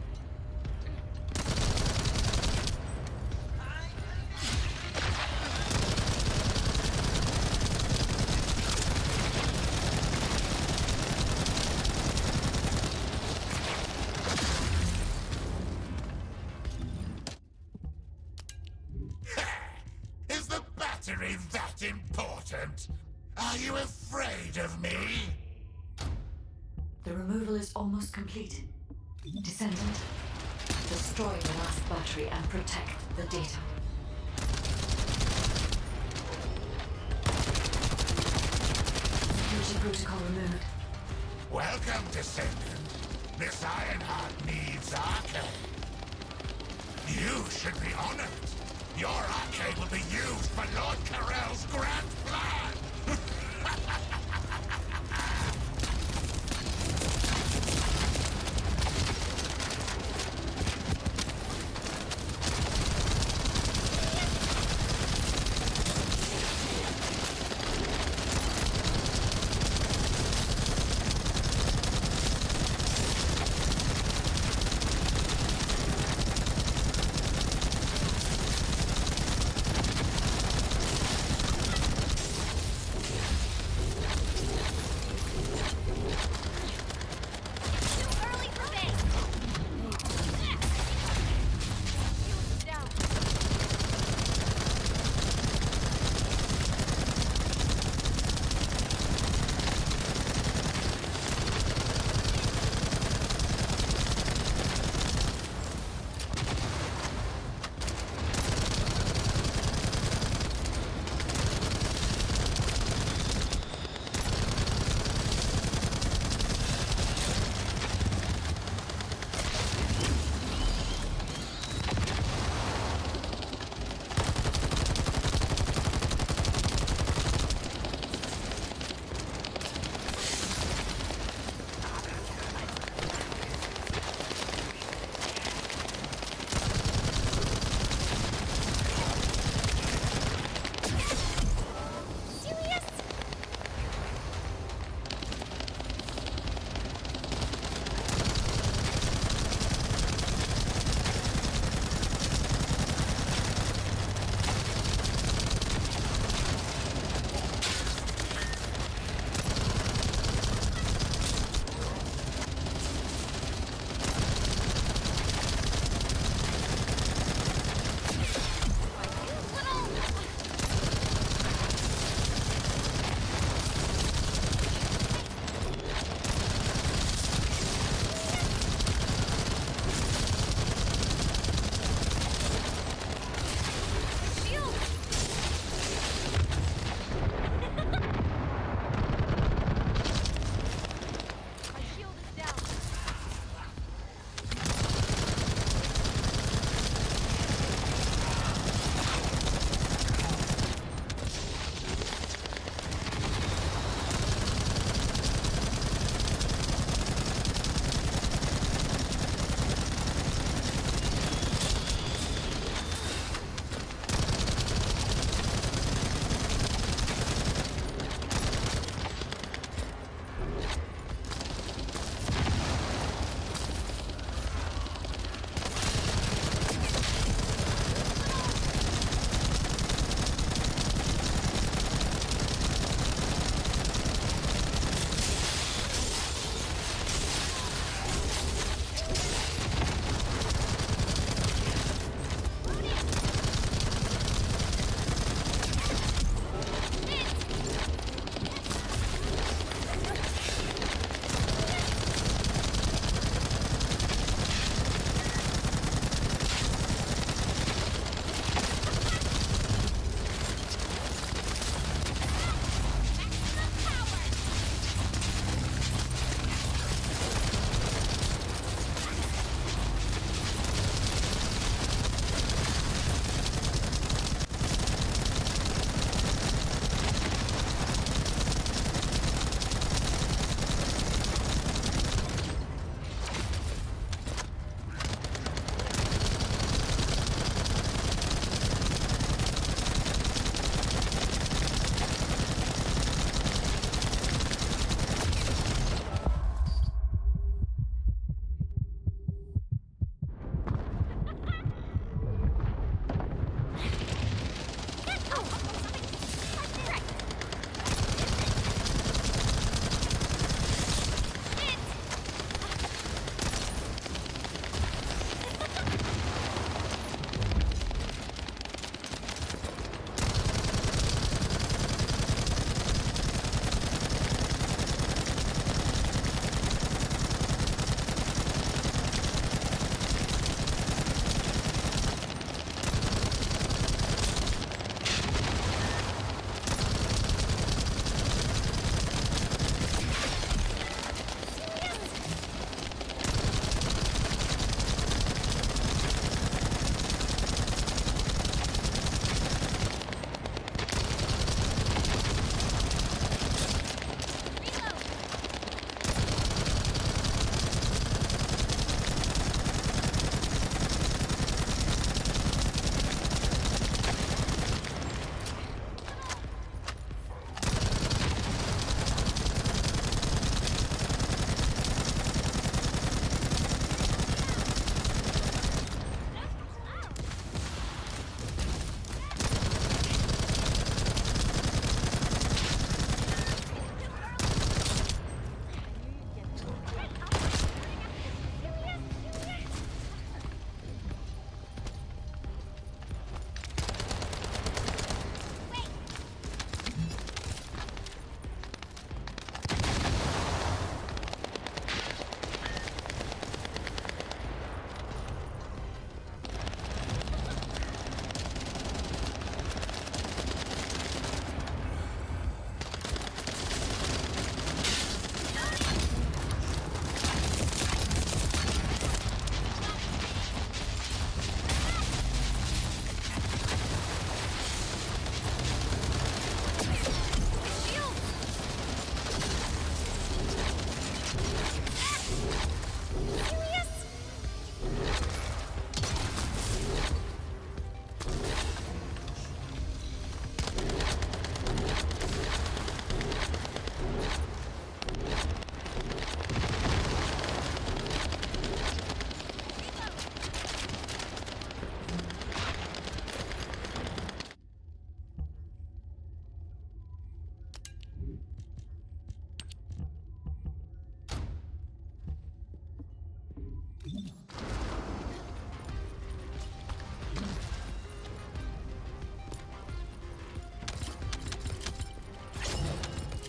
Is the battery that important? Are you afraid of me? The removal is almost complete. Descendant, destroy the last battery and protect the data. Welcome, Descendant. This Ironheart needs arcade. You should be honored. Your arcade will be used for Lord Carell's grand plan.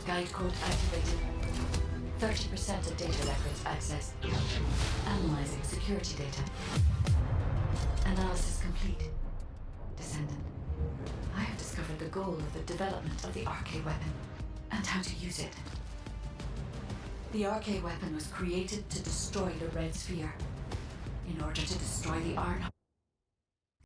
Guide code activated. 30% of data records accessed. Analyzing security data. Analysis complete. Descendant, I have discovered the goal of the development of the RK weapon, and how to use it. The RK weapon was created to destroy the Red Sphere. In order to destroy the Iron